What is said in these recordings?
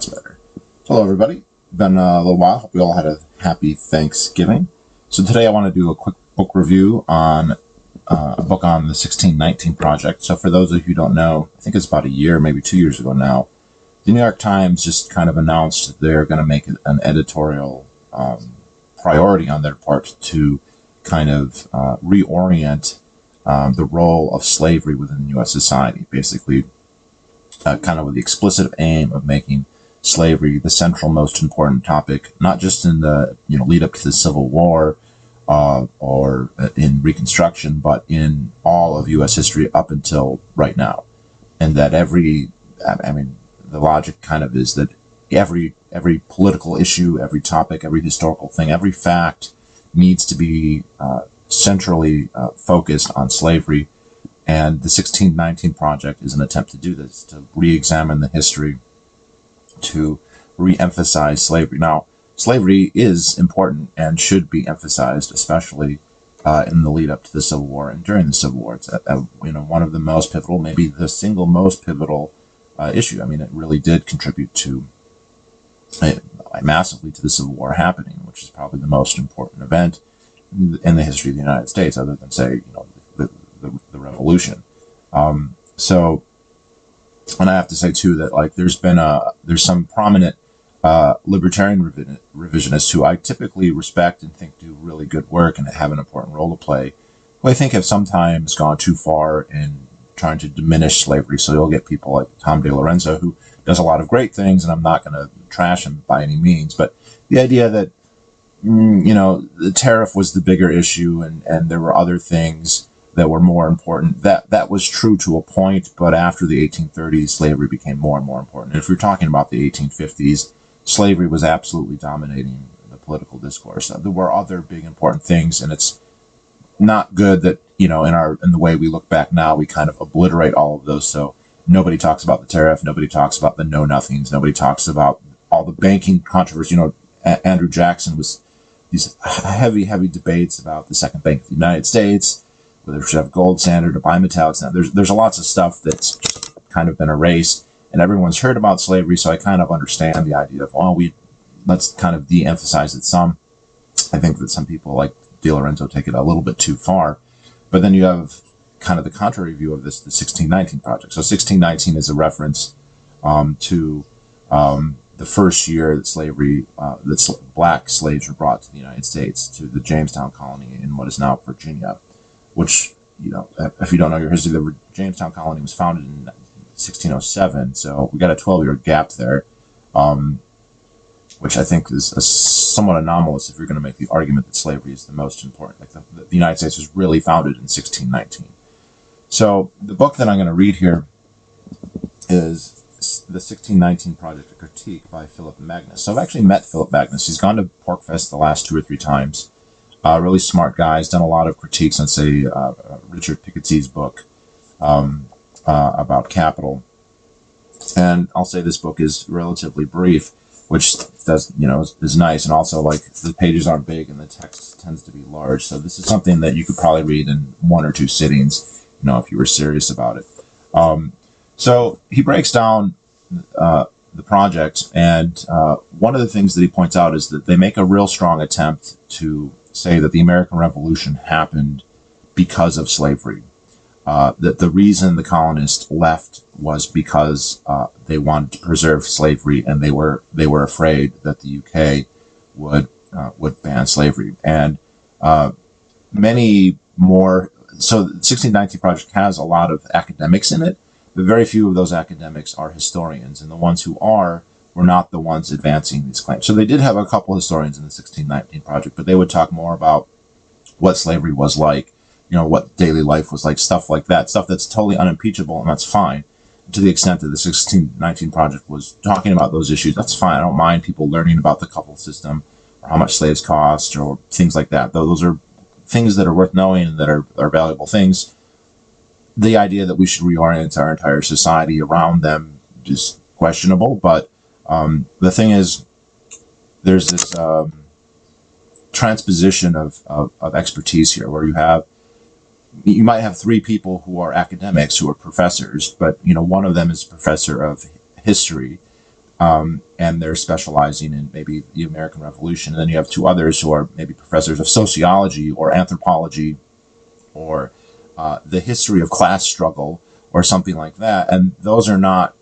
that's better. Hello, everybody. Been a little while. Hope we all had a happy Thanksgiving. So today I want to do a quick book review on a book on the 1619 Project. So for those of you who don't know, I think it's about a year, maybe 2 years ago now, the New York Times just kind of announced that they're going to make an editorial priority on their part to kind of reorient the role of slavery within U.S. society, basically kind of with the explicit aim of making slavery the central most important topic, not just in the lead up to the Civil War or in Reconstruction, but in all of U.S. history up until right now. And that the logic kind of is that every political issue, every topic, every historical thing, every fact needs to be centrally focused on slavery. And the 1619 Project is an attempt to do this, to re-examine the history, to re-emphasize slavery. Now, slavery is important and should be emphasized, especially in the lead up to the Civil War and during the Civil War. It's one of the most pivotal, maybe the single most pivotal issue. I mean, it really did contribute to massively to the Civil War happening, which is probably the most important event in the history of the United States, other than, say, the Revolution. So, and I have to say too that there's some prominent libertarian revisionists who I typically respect and think do really good work and have an important role to play, who I think have sometimes gone too far in trying to diminish slavery. So you'll get people like Tom DeLorenzo, who does a lot of great things, and I'm not going to trash him by any means, but the idea that the tariff was the bigger issue and there were other things that were more important. That was true to a point, but after the 1830s, slavery became more and more important. And if you're talking about the 1850s, slavery was absolutely dominating the political discourse. There were other big important things, and it's not good that in the way we look back now, we kind of obliterate all of those. So nobody talks about the tariff, nobody talks about the know nothings, nobody talks about all the banking controversy. Andrew Jackson was these heavy debates about the Second Bank of the United States, whether we should have gold standard or bimetallics. Now, there's lots of stuff that's just kind of been erased, and everyone's heard about slavery, so I kind of understand the idea of, let's kind of de-emphasize it some. I think that some people like DeLorenzo take it a little bit too far, but then you have kind of the contrary view of this, the 1619 Project. So 1619 is a reference to the first year that slavery, black slaves were brought to the United States, to the Jamestown colony in what is now Virginia, which, if you don't know your history, the Jamestown colony was founded in 1607, so we got a 12-year gap there, which I think is somewhat anomalous if you're going to make the argument that slavery is the most important. Like the United States was really founded in 1619. So the book that I'm going to read here is the 1619 Project, a critique by Philip Magnus. So I've actually met Philip Magnus. He's gone to PorcFest the last 2 or 3 times. Really smart guy. He's done a lot of critiques on, say, Richard Pickett's book about capital. And I'll say this book is relatively brief, which is nice. And also, the pages aren't big and the text tends to be large. So this is something that you could probably read in 1 or 2 sittings, if you were serious about it. So he breaks down the project, and one of the things that he points out is that they make a real strong attempt to say that the American Revolution happened because of slavery. That the reason the colonists left was because they wanted to preserve slavery, and they were afraid that the UK would ban slavery. And many more. So the 1619 Project has a lot of academics in it, but very few of those academics are historians, and the ones who were not the ones advancing these claims. So they did have a couple historians in the 1619 Project, but they would talk more about what slavery was like, what daily life was like, stuff like that, stuff that's totally unimpeachable, and that's fine. To the extent that the 1619 Project was talking about those issues, that's fine. I don't mind people learning about the couple system or how much slaves cost or things like that. Those are things that are worth knowing and that are valuable things. The idea that we should reorient our entire society around them is questionable, but the thing is, there's this transposition of expertise here, where you might have 3 people who are academics, who are professors, but one of them is a professor of history, and they're specializing in maybe the American Revolution. And then you have two others who are maybe professors of sociology or anthropology or the history of class struggle or something like that. And those are not,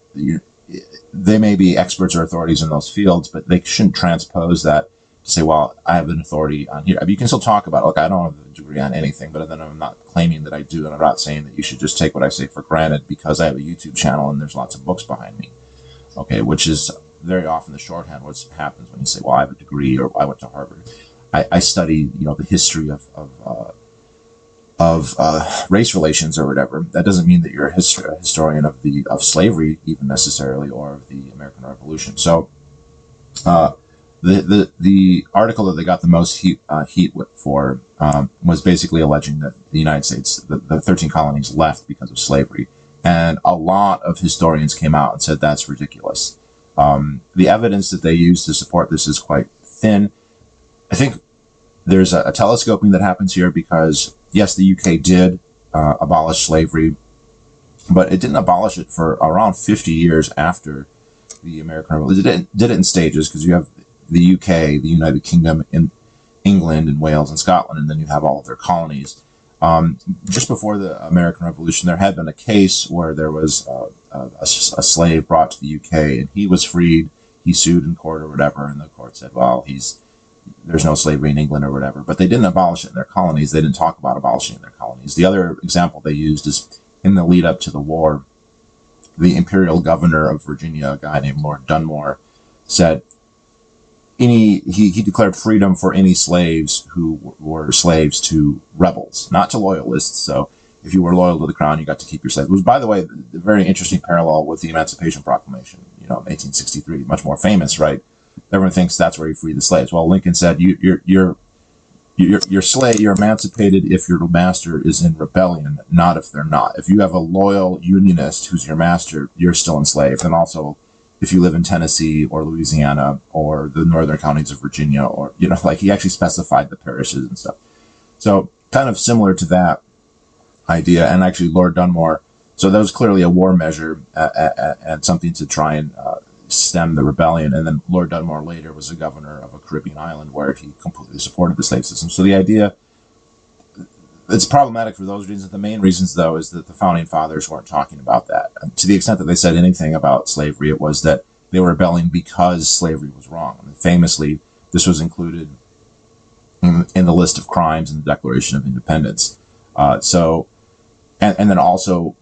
they may be experts or authorities in those fields, but they shouldn't transpose that to say, well, I have an authority on here. I mean, you can still talk about it. Look, I don't have a degree on anything, but then I'm not claiming that I do, and I'm not saying that you should just take what I say for granted because I have a YouTube channel and there's lots of books behind me. Okay, which is very often the shorthand what happens when you say, well, I have a degree or I went to Harvard. I study, the history of race relations or whatever. That doesn't mean that you're a historian of slavery even necessarily, or of the American Revolution. So the article that they got the most heat for was basically alleging that the United States, the 13 colonies, left because of slavery. And a lot of historians came out and said that's ridiculous. The evidence that they use to support this is quite thin. I think there's a telescoping that happens here because, yes, the UK did abolish slavery, but it didn't abolish it for around 50 years after the American Revolution. It did it in stages because you have the UK, the United Kingdom, in England and Wales and Scotland, and then you have all of their colonies. Just before the American Revolution, there had been a case where there was a slave brought to the UK, and he was freed. He sued in court or whatever, and the court said, well, there's no slavery in England or whatever. But they didn't abolish it in their colonies. They didn't talk about abolishing it in their colonies. The other example they used is in the lead up to the war, the imperial governor of Virginia, a guy named Lord Dunmore, said he declared freedom for any slaves who were slaves to rebels, not to loyalists. So if you were loyal to the crown, you got to keep your slaves. It was, by the way, a very interesting parallel with the Emancipation Proclamation, 1863, much more famous, right? Everyone thinks that's where you free the slaves. Well, Lincoln said you're slave, you're emancipated if your master is in rebellion, not if they're not. If you have a loyal Unionist who's your master, you're still enslaved. And also, if you live in Tennessee or Louisiana or the northern counties of Virginia, or, he actually specified the parishes and stuff. So kind of similar to that idea. And actually Lord Dunmore, so that was clearly a war measure and something to try and stem the rebellion. And then Lord Dunmore later was a governor of a Caribbean island where he completely supported the slave system. So the idea, it's problematic for those reasons. The main reasons, though, is that the founding fathers weren't talking about that. And to the extent that they said anything about slavery, it was that they were rebelling because slavery was wrong. And famously, this was included in the list of crimes in the Declaration of Independence. And then also,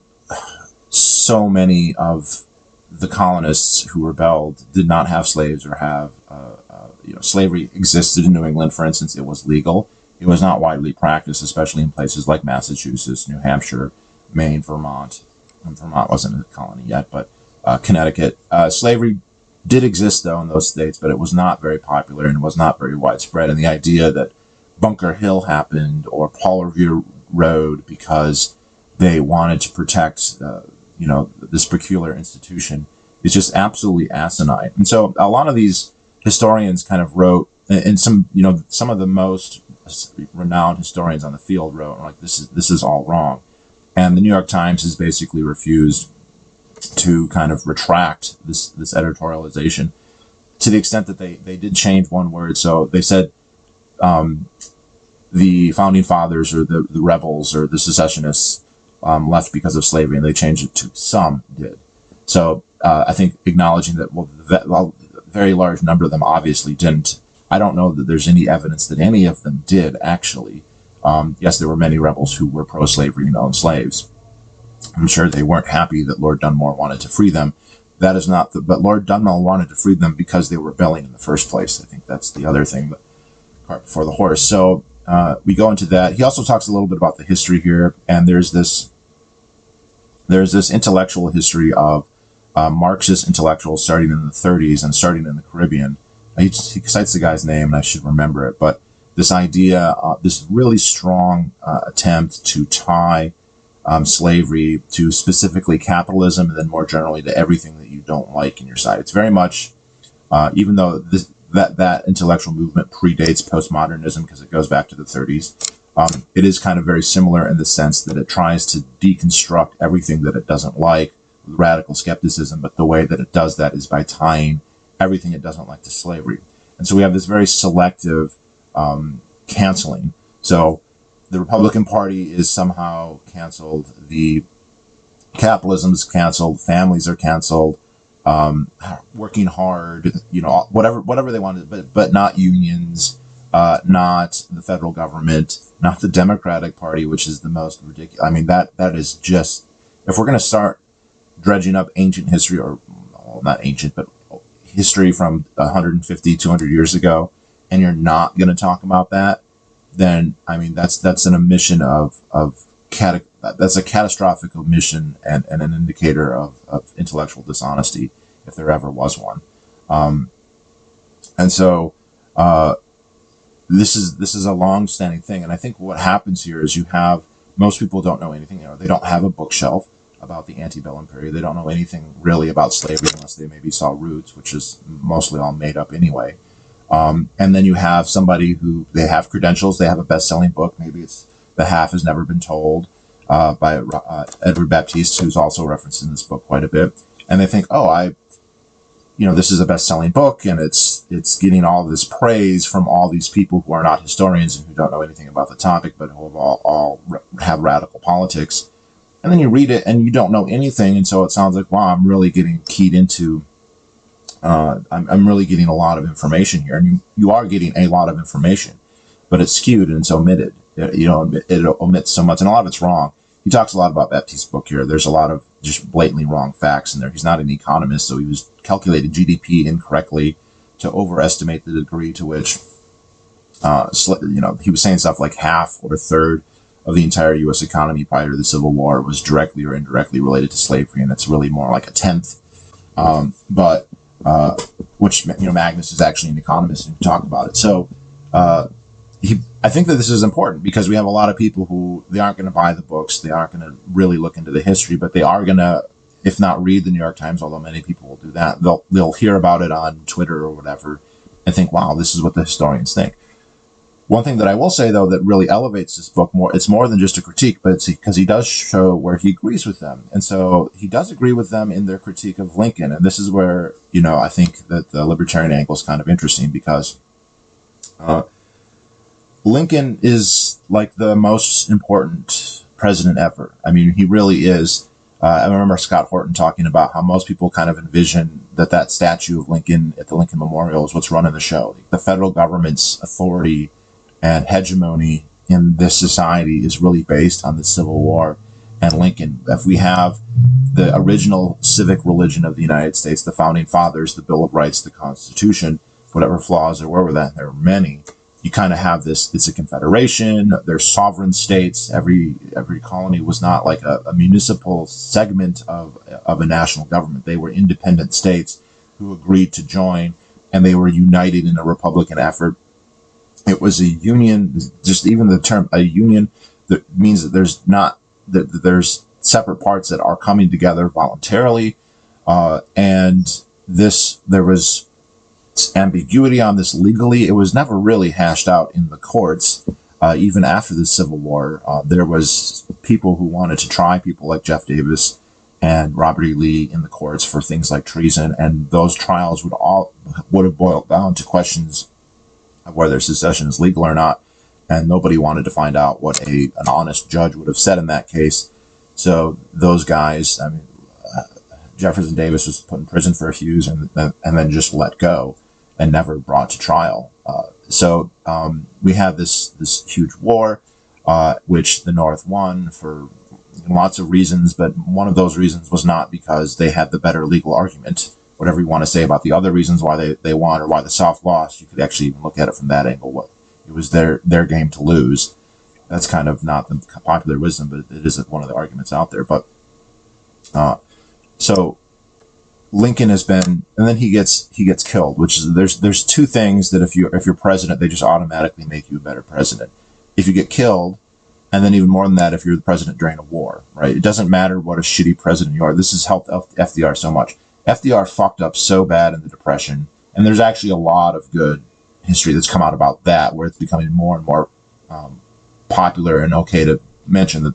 so many of the colonists who rebelled did not have slaves or have, slavery existed in New England, for instance. It was legal. It was not widely practiced, especially in places like Massachusetts, New Hampshire, Maine, Vermont. And Vermont wasn't a colony yet, but Connecticut. Slavery did exist, though, in those states, but it was not very popular and was not very widespread. And the idea that Bunker Hill happened or Paul Revere Road because they wanted to protect, this peculiar institution is just absolutely asinine. And so a lot of these historians kind of wrote, and some of the most renowned historians on the field wrote, like, this is all wrong. And the New York Times has basically refused to kind of retract this editorialization to the extent that they did change one word. So they said the founding fathers or the rebels or the secessionists left because of slavery, and they changed it to some did. So I think acknowledging that, a very large number of them obviously didn't. I don't know that there's any evidence that any of them did, actually. Yes, there were many rebels who were pro-slavery and owned slaves. I'm sure they weren't happy that Lord Dunmore wanted to free them. That is not but Lord Dunmore wanted to free them because they were rebelling in the first place. I think that's the other thing, but cart before the horse. So we go into that. He also talks a little bit about the history here, and there's this intellectual history of Marxist intellectuals starting in the 30s and starting in the Caribbean. He cites the guy's name, and I should remember it, but this idea, this really strong attempt to tie slavery to specifically capitalism, and then more generally to everything that you don't like in your side. It's very much, even though that intellectual movement predates postmodernism because it goes back to the 30s, it is kind of very similar in the sense that it tries to deconstruct everything that it doesn't like with radical skepticism, but the way that it does that is by tying everything it doesn't like to slavery. And so we have this very selective canceling. So the Republican Party is somehow canceled, the capitalism is canceled, families are canceled, working hard, whatever they wanted, but not unions, not the federal government, not the Democratic Party, which is the most ridiculous. I mean, that is just, if we're going to start dredging up ancient history, or well, not ancient, but history from 150, 200 years ago, and you're not going to talk about that, then, I mean, that's an omission that's a catastrophic omission and an indicator of intellectual dishonesty, if there ever was one. And so this is a long-standing thing. And I think what happens here is most people don't know anything. They don't have a bookshelf about the antebellum period. They don't know anything really about slavery unless they maybe saw Roots, which is mostly all made up anyway. And then you have somebody who, they have credentials, they have a best-selling book, maybe it's The Half Has Never Been Told, by Edward Baptiste, who's also referenced in this book quite a bit. And they think, this is a best-selling book, and it's getting all this praise from all these people who are not historians and who don't know anything about the topic, but who all have radical politics. And then you read it, and you don't know anything, and so it sounds like, wow, I'm really getting keyed into, I'm really getting a lot of information here. And you are getting a lot of information, but it's skewed and it's omitted. It omits so much, and a lot of it's wrong. He talks a lot about Baptiste's book here. There's a lot of just blatantly wrong facts in there. He's not an economist, so he was calculating GDP incorrectly to overestimate the degree to which, he was saying stuff like half or a third of the entire U.S. economy prior to the Civil War was directly or indirectly related to slavery, and it's really more like a tenth. Which Magnus is actually an economist and talk about it. So I think that this is important because we have a lot of people who, they aren't going to buy the books, they aren't going to really look into the history, but they are going to, if not read the New York Times, although many people will do that, they'll hear about it on Twitter or whatever and think, wow, this is what the historians think. One thing that I will say, though, that really elevates this book more, it's more than just a critique, but it's because he does show where he agrees with them. And so he does agree with them in their critique of Lincoln. And this is where, I think that the libertarian angle is kind of interesting because Lincoln is like the most important president ever. I mean, he really is. I remember Scott Horton talking about how most people kind of envision that statue of Lincoln at the Lincoln Memorial is what's running the show. The federal government's authority and hegemony in this society is really based on the Civil War and Lincoln. If we have the original civic religion of the United States, the Founding Fathers, the Bill of Rights, the Constitution, whatever flaws there were with that, there are many. You kind of have this, it's a confederation, there's sovereign states. Every colony was not like a municipal segment of a national government. They were independent states who agreed to join, and they were united in a Republican effort. It was a union, just even the term a union, that means that there's separate parts that are coming together voluntarily. And there was ambiguity on this legally. It was never really hashed out in the courts. Even after the Civil War, there was people who wanted to try people like Jeff Davis and Robert E. Lee in the courts for things like treason. And those trials would have boiled down to questions of whether secession is legal or not, and nobody wanted to find out what an honest judge would have said in that case. So those guys, I mean, Jefferson Davis was put in prison for a few years and then just let go and never brought to trial. So we had this huge war, which the North won for lots of reasons, but one of those reasons was not because they had the better legal argument. Whatever you want to say about the other reasons why they won or why the South lost, you could actually even look at it from that angle. It was their game to lose. That's kind of not the popular wisdom, but it is one of the arguments out there. But so Lincoln has been, and then he gets killed. Which is there's two things that if you're president, they just automatically make you a better president. If you get killed, and then even more than that, if you're the president during a war, right? It doesn't matter what a shitty president you are. This has helped FDR so much. FDR fucked up so bad in the Depression, and there's actually a lot of good history that's come out about that, where it's becoming more and more popular and okay to mention that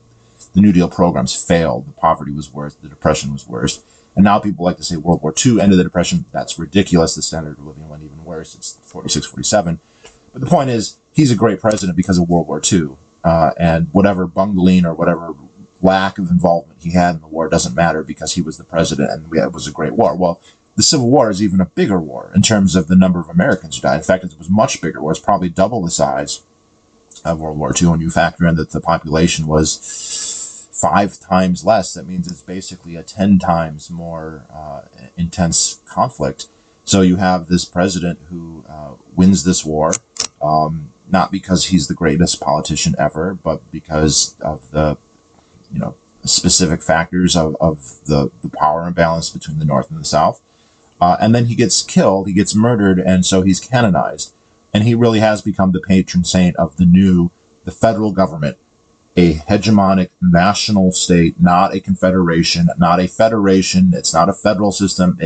the New Deal programs failed. The poverty was worse. The Depression was worse. And now people like to say World War II ended the Depression. That's ridiculous. The standard of living went even worse. It's 46, 47. But the point is, he's a great president because of World War II. And whatever bungling or whatever lack of involvement he had in the war doesn't matter because he was the president and it was a great war. Well, the Civil War is even a bigger war in terms of the number of Americans who died. In fact, it was much bigger. It was probably double the size of World War II. When you factor in that the population was 5 times less, that means it's basically a 10 times more intense conflict. So you have this president who wins this war, not because he's the greatest politician ever, but because of the specific factors of the power imbalance between the North and the South. And then he gets killed, he gets murdered, and so he's canonized. And he really has become the patron saint of the federal government, a hegemonic national state, not a confederation, not a federation. It's not a federal system.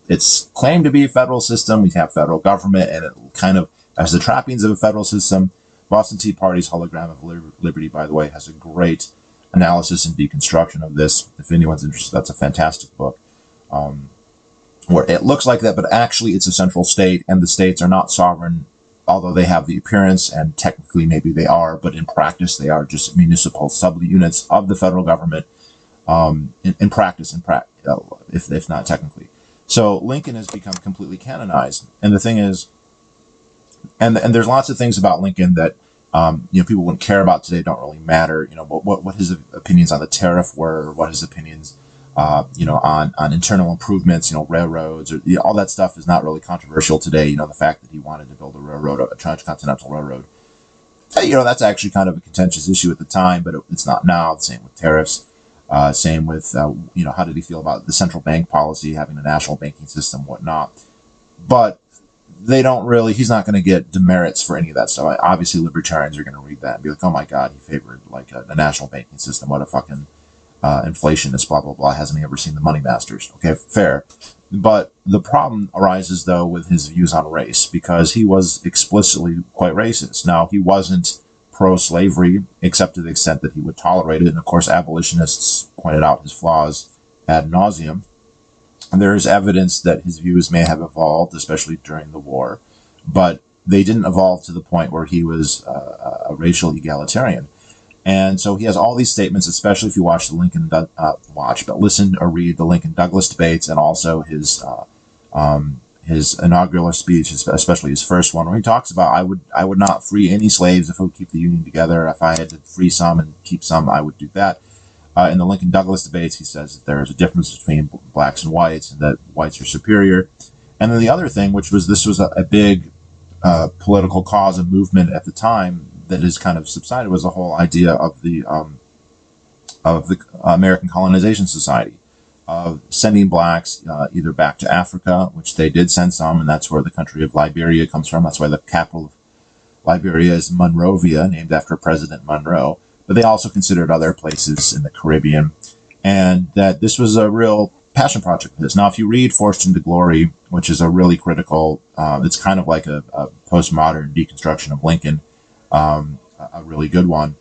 It's claimed to be a federal system. We have federal government, and it kind of has the trappings of a federal system. Boston Tea Party's Hologram of Liberty, by the way, has a great analysis and deconstruction of this. If anyone's interested, that's a fantastic book. Where it looks like that, but actually it's a central state, and the states are not sovereign, although they have the appearance, and technically maybe they are, but in practice they are just municipal subunits of the federal government. In practice, if not technically. So Lincoln has become completely canonized, and the thing is, and there's lots of things about Lincoln that people wouldn't care about today, don't really matter. What his opinions on the tariff were, what his opinions on internal improvements, railroads, or all that stuff is not really controversial today. The fact that he wanted to build a transcontinental railroad, that's actually kind of a contentious issue at the time, but it's not now. The same with tariffs. Same with, how did he feel about the central bank policy, having a national banking system, whatnot. But he's not going to get demerits for any of that stuff. Obviously, libertarians are going to read that and be like, oh my God, he favored a national banking system. What a fucking inflationist, blah, blah, blah. Hasn't he ever seen the Money Masters? Okay, fair. But the problem arises, though, with his views on race, because he was explicitly quite racist. Now, he wasn't pro-slavery, except to the extent that he would tolerate it. And, of course, abolitionists pointed out his flaws ad nauseum. And there is evidence that his views may have evolved, especially during the war, but they didn't evolve to the point where he was a racial egalitarian. And so he has all these statements, especially if you watch listen or read the Lincoln Douglas debates, and also his inaugural speech, especially his first one, where he talks about, I would not free any slaves if I would keep the Union together. If I had to free some and keep some, I would do that. In the Lincoln Douglas debates, he says that there is a difference between blacks and whites, and that whites are superior. And then the other thing, this was a big political cause and movement at the time that has kind of subsided, was the whole idea of the American Colonization Society, of sending blacks either back to Africa, which they did send some, and that's where the country of Liberia comes from. That's why the capital of Liberia is Monrovia, named after President Monroe. But they also considered other places in the Caribbean, and that this was a real passion project for this. Now, if you read Forced into Glory, which is a really critical, it's kind of like a postmodern deconstruction of Lincoln, a really good one.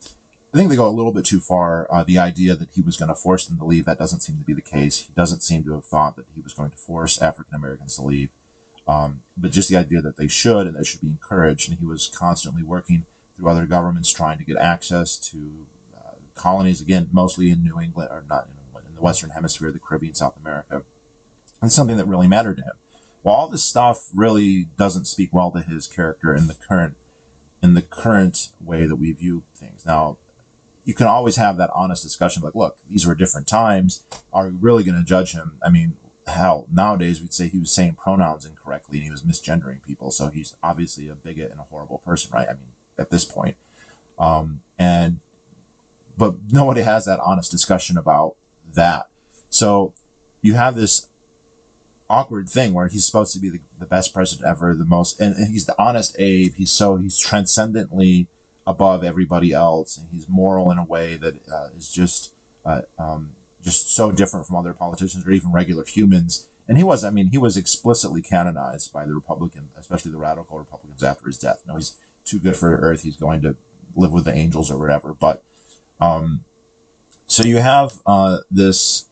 I think they go a little bit too far. The idea that he was going to force them to leave, that doesn't seem to be the case. He doesn't seem to have thought that he was going to force African Americans to leave, but just the idea that they should, and they should be encouraged. And he was constantly working through other governments trying to get access to colonies, again, mostly in New England, or not in England, in the Western Hemisphere, the Caribbean, South America. And something that really mattered to him. Well, all this stuff really doesn't speak well to his character in the current way that we view things. Now, you can always have that honest discussion, like, look, these were different times. Are we really going to judge him? I mean, hell, nowadays we'd say he was saying pronouns incorrectly and he was misgendering people, so he's obviously a bigot and a horrible person, right? I mean, at this point. But nobody has that honest discussion about that. So you have this awkward thing where he's supposed to be the best president ever, the most, and he's the honest Abe. He's transcendently above everybody else, and he's moral in a way that is just so different from other politicians or even regular humans. And he was explicitly canonized by the Republican, especially the radical Republicans, after his death. No, he's too good for Earth. He's going to live with the angels or whatever. But so you have this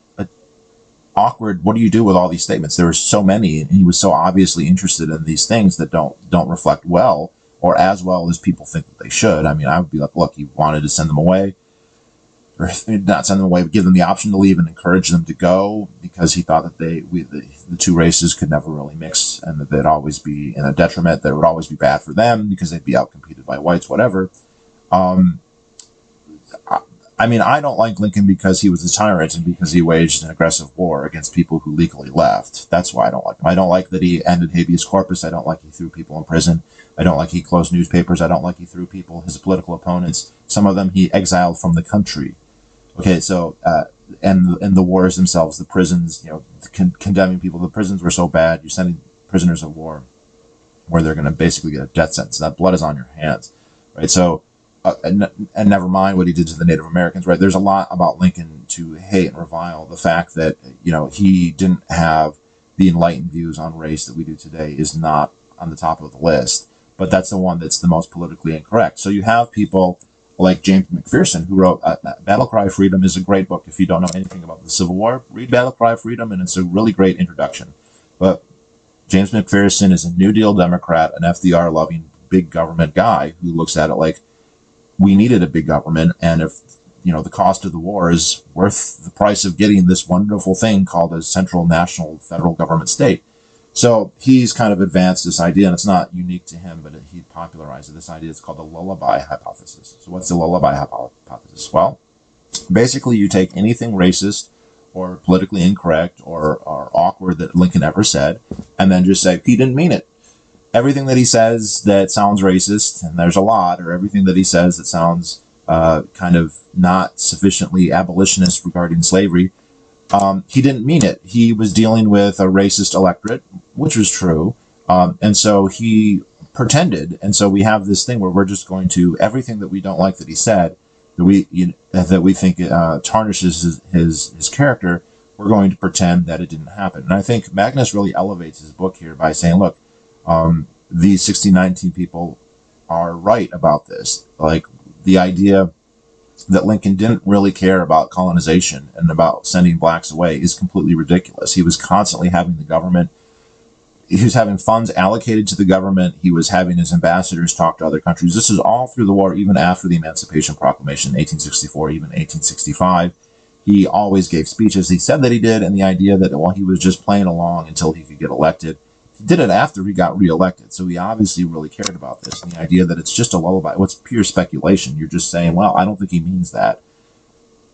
awkward. What do you do with all these statements? There were so many, and he was so obviously interested in these things that don't reflect well or as well as people think that they should. I mean, I would be like, look, he wanted to send them away, or not send them away, but give them the option to leave and encourage them to go, because he thought that the two races could never really mix, and that they'd always be in a detriment, that it would always be bad for them because they'd be outcompeted by whites, whatever. I mean, I don't like Lincoln because he was a tyrant and because he waged an aggressive war against people who legally left. That's why I don't like him. I don't like that he ended habeas corpus. I don't like he threw people in prison. I don't like he closed newspapers. I don't like he threw people, his political opponents, some of them he exiled from the country. Okay, so, and the wars themselves, the prisons, condemning people. The prisons were so bad, you're sending prisoners of war where they're going to basically get a death sentence. That blood is on your hands, right? So, and never mind what he did to the Native Americans, right? There's a lot about Lincoln to hate and revile. The fact that, he didn't have the enlightened views on race that we do today is not on the top of the list, but that's the one that's the most politically incorrect. So you have people like James McPherson, who wrote Battle Cry of Freedom is a great book. If you don't know anything about the Civil War, read Battle Cry of Freedom, and it's a really great introduction. But James McPherson is a New Deal Democrat, an FDR-loving big government guy who looks at it like, we needed a big government, and if the cost of the war is worth the price of getting this wonderful thing called a central national federal government state. So he's kind of advanced this idea, and it's not unique to him, but he popularized it. This idea is called the Lullaby Hypothesis. So what's the Lullaby Hypothesis? Well, basically you take anything racist or politically incorrect or awkward that Lincoln ever said, and then just say, he didn't mean it. Everything that he says that sounds racist, and there's a lot, or everything that he says that sounds kind of not sufficiently abolitionist regarding slavery, he didn't mean it. He was dealing with a racist electorate, which was true, and so he pretended. And so we have this thing where we're just going to, everything that we don't like that he said, that we think tarnishes his character, we're going to pretend that it didn't happen. And I think Magnus really elevates his book here by saying, look, these 1619 people are right about this. Like, the idea that Lincoln didn't really care about colonization and about sending blacks away is completely ridiculous. He was constantly having the government, he was having funds allocated to the government. He was having his ambassadors talk to other countries. This is all through the war, even after the Emancipation Proclamation in 1864, even 1865. He always gave speeches. He said that he did, and the idea that, well, he was just playing along until he could get elected. He did it after he got reelected, so he obviously really cared about this. And the idea that it's just a lullaby, what's pure speculation. You're just saying, well, I don't think he means that.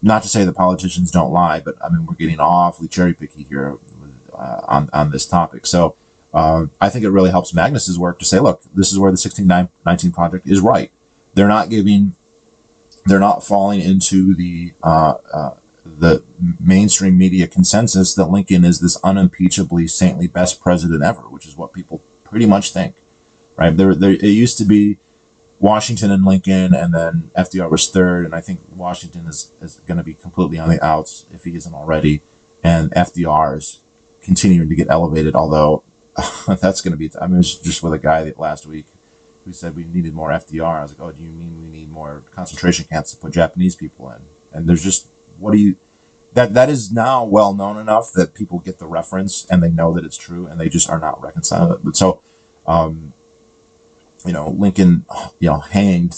Not to say that politicians don't lie, but I mean, we're getting awfully cherry picky here on this topic. So I think it really helps Magnus's work to say, look, this is where the 1619 Project is right. They're not falling into the mainstream media consensus that Lincoln is this unimpeachably saintly best president ever, which is what people pretty much think, right? It used to be Washington and Lincoln, and then FDR was third, and I think Washington is going to be completely on the outs if he isn't already, and FDR is continuing to get elevated, although that's going to be, I mean, I was just with a guy that last week who said we needed more FDR. I was like, oh, do you mean we need more concentration camps to put Japanese people in? And there's just, that is now well known enough that people get the reference and they know that it's true, and they just are not reconciling it. But so, Lincoln, hanged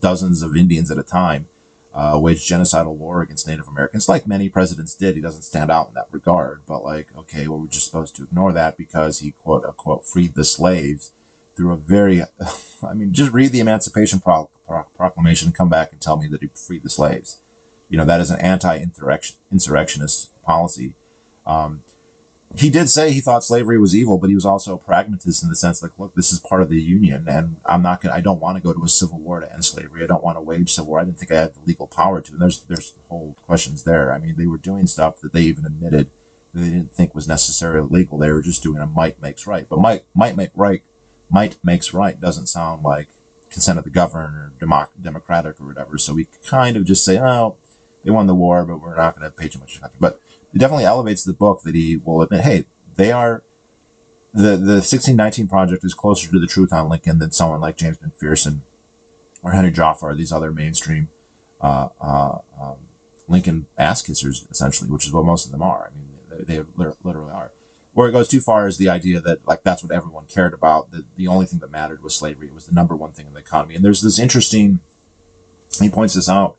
dozens of Indians at a time, waged genocidal war against Native Americans, like many presidents did. He doesn't stand out in that regard, but okay, well, we're just supposed to ignore that because he, quote unquote, freed the slaves through a very, I mean, just read the Emancipation Proclamation and come back and tell me that he freed the slaves. That is an anti-insurrectionist policy. He did say he thought slavery was evil, but he was also a pragmatist in the sense look, this is part of the Union, and I don't want to go to a civil war to end slavery. I don't want to wage civil war. I didn't think I had the legal power to. And there's whole questions there. I mean, they were doing stuff that they even admitted that they didn't think was necessarily legal. They were just doing a might makes right. But might makes right doesn't sound like consent of the governed or democratic or whatever. So we kind of just say, oh, they won the war, but we're not going to pay too much attention. But it definitely elevates the book that he will admit, hey, they are, the 1619 Project is closer to the truth on Lincoln than someone like James McPherson or Henry Joffre, these other mainstream Lincoln ass kissers, essentially, which is what most of them are. I mean, They literally are. Where it goes too far is the idea that like that's what everyone cared about. That the only thing that mattered was slavery. It was the number one thing in the economy. And there's this interesting. He points this out.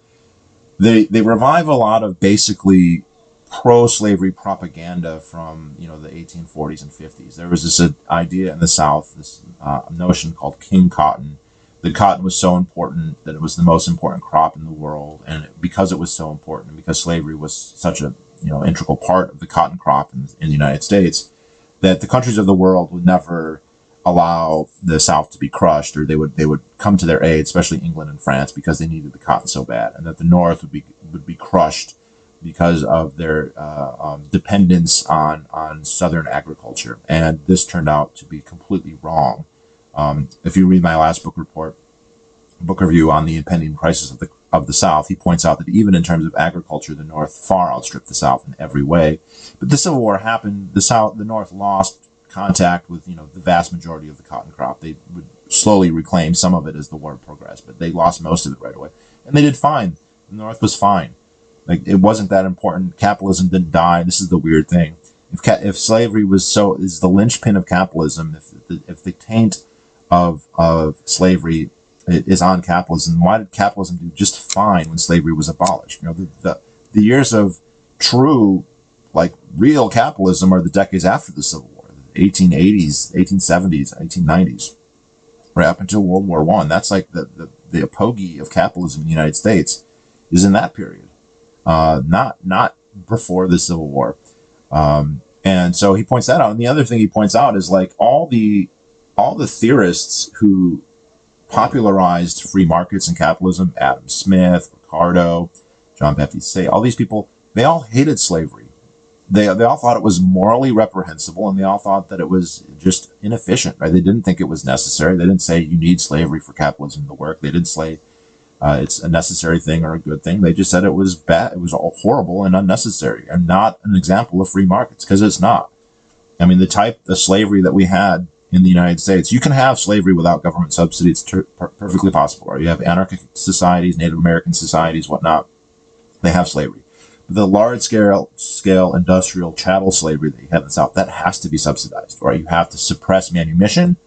They revive a lot of basically pro-slavery propaganda from the 1840s and 50s. There was this idea in the South, this notion called King Cotton. That cotton was so important that it was the most important crop in the world, and because it was so important, and because slavery was such a integral part of the cotton crop in the United States, that the countries of the world would never allow the South to be crushed, or they would come to their aid, especially England and France, because they needed the cotton so bad, and that the North would be crushed because of their dependence on Southern agriculture. And this turned out to be completely wrong. If you read my last book review on the impending crisis of the South, he points out that even in terms of agriculture, the North far outstripped the South in every way. But the Civil War happened. The North lost contact with the vast majority of the cotton crop. They would slowly reclaim some of it as the war progressed, but they lost most of it right away, and they did fine. The North was fine. Like, it wasn't that important. Capitalism didn't die. This is the weird thing. If slavery is the linchpin of capitalism, if the taint of slavery is on capitalism, why did capitalism do just fine when slavery was abolished? The years of true, like, real capitalism are the decades after the Civil War, the 1880s, 1870s, 1890s, right up until World War I. That's like the apogee of capitalism in the United States is in that period. Not before the Civil War. And so he points that out. And the other thing he points out is like all the theorists who popularized free markets and capitalism, Adam Smith, Ricardo, John Baptiste Say, all these people, they all hated slavery. They all thought it was morally reprehensible, and they all thought that it was just inefficient, right? They didn't think it was necessary. They didn't say you need slavery for capitalism to work. They didn't say it's a necessary thing or a good thing. They just said it was bad. It was all horrible and unnecessary, and not an example of free markets, because it's not. I mean, the slavery that we had in the United States, you can have slavery without government subsidy. It's perfectly possible. Right? You have anarchic societies, Native American societies, whatnot. They have slavery. But the large-scale industrial chattel slavery that you have in the South, that has to be subsidized. Right? You have to suppress manumission.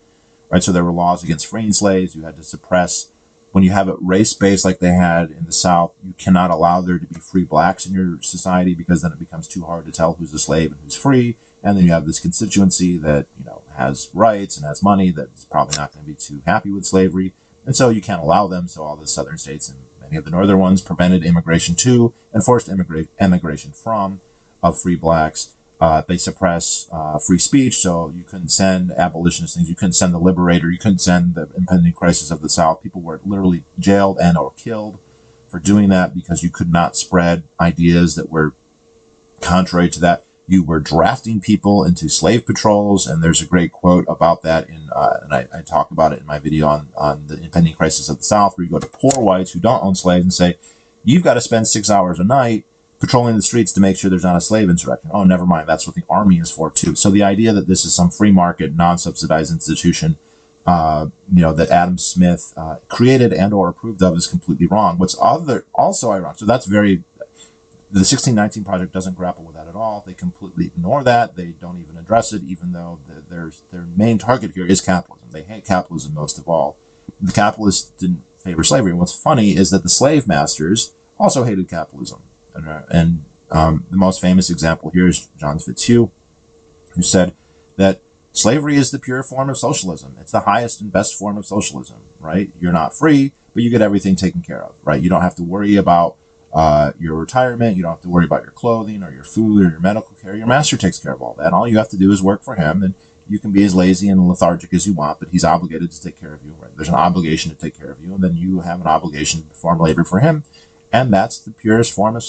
Right? So there were laws against freeing slaves. You had to suppress. When you have it race-based like they had in the South, you cannot allow there to be free blacks in your society, because then it becomes too hard to tell who's a slave and who's free. And then you have this constituency that has rights and has money that's probably not going to be too happy with slavery, and so you can't allow them. So all the southern states and many of the northern ones prevented immigration to and forced immigration from of free blacks. They suppress free speech, so you couldn't send abolitionist things. You couldn't send the Liberator. You couldn't send the impending crisis of the South. People were literally jailed and or killed for doing that, because you could not spread ideas that were contrary to that. You were drafting people into slave patrols, and there's a great quote about that and I talk about it in my video on the impending crisis of the South, where you go to poor whites who don't own slaves and say, you've got to spend 6 hours a night patrolling the streets to make sure there's not a slave insurrection. Oh, never mind. That's what the army is for, too. So the idea that this is some free market, non-subsidized institution, that Adam Smith created and or approved of is completely wrong. What's also ironic, so that's the 1619 Project doesn't grapple with that at all. They completely ignore that. They don't even address it, even though their main target here is capitalism. They hate capitalism most of all. The capitalists didn't favor slavery. And what's funny is that the slave masters also hated capitalism. And the most famous example here is John Fitzhugh, who said that slavery is the pure form of socialism. It's the highest and best form of socialism, right? You're not free, but you get everything taken care of, right? You don't have to worry about your retirement. You don't have to worry about your clothing or your food or your medical care. Your master takes care of all that. All you have to do is work for him, and you can be as lazy and lethargic as you want, but he's obligated to take care of you, right? There's an obligation to take care of you, and then you have an obligation to perform labor for him. And that's the purest form of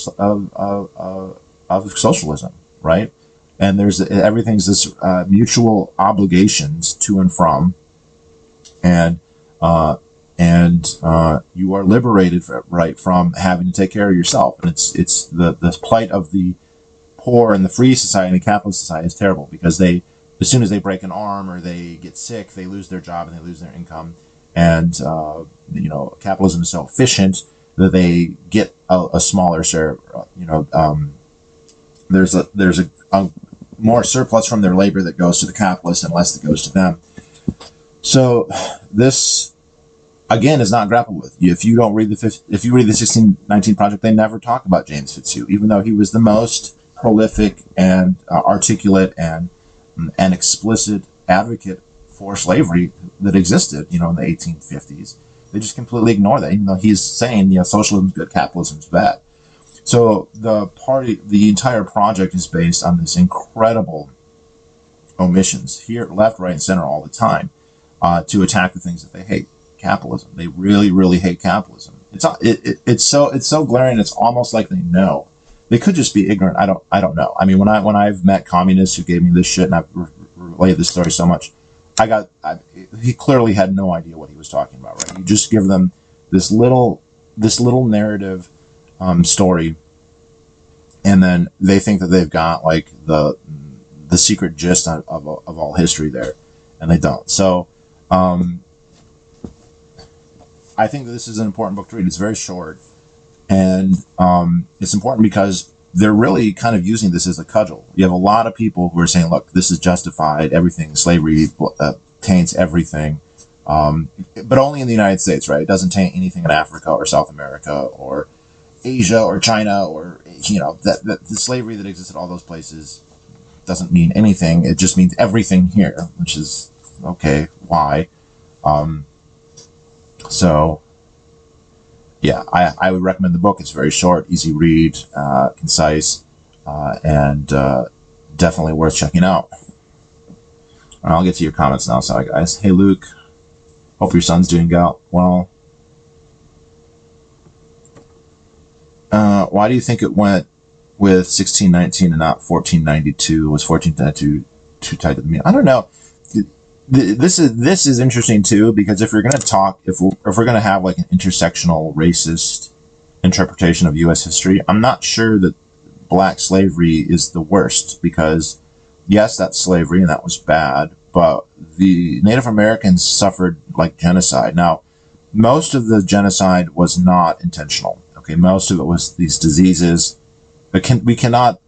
socialism, right? And everything's this mutual obligations to and from, and you are liberated from having to take care of yourself. And it's the plight of the poor in the free society and the capitalist society is terrible, because as soon as they break an arm or they get sick, they lose their job and they lose their income. And capitalism is so efficient that they get a smaller share, there's a more surplus from their labor that goes to the capitalists and less that goes to them. So this again is not grappled with. If you read the 1619 Project, they never talk about James Fitzhugh, even though he was the most prolific and articulate and explicit advocate for slavery that existed, in the 1850s. They just completely ignore that, even though he's saying, socialism is good, capitalism is bad. So the entire project is based on this incredible omissions here, left, right, and center all the time, to attack the things that they hate. Capitalism. They really, really hate capitalism. It's so glaring. It's almost like they know. They could just be ignorant. I don't know. I mean, when I've met communists who gave me this shit, and I've relayed this story so much, he clearly had no idea what he was talking about. Right? You just give them this little narrative story, and then they think that they've got like the secret gist of all history there, and they don't. So I think that this is an important book to read. It's very short, and it's important because they're really kind of using this as a cudgel. You have a lot of people who are saying, look, this is justified, everything, slavery taints everything, but only in the United States, right? It doesn't taint anything in Africa or South America or Asia or China, or that the slavery that exists in all those places doesn't mean anything. It just means everything here, which is okay. Why? So yeah, I would recommend the book. It's very short, easy read, concise, and definitely worth checking out. All right, I'll get to your comments now. Sorry, guys. Hey, Luke. Hope your son's doing well. Why do you think it went with 1619 and not 1492? Was 1492 too tight to the mean? I don't know. This is interesting too, because if you're going to talk, if we're going to have like an intersectional racist interpretation of U.S. history, I'm not sure that black slavery is the worst, because yes, that's slavery and that was bad, but the Native Americans suffered like genocide. Now, most of the genocide was not intentional. Okay, most of it was these diseases. But we cannot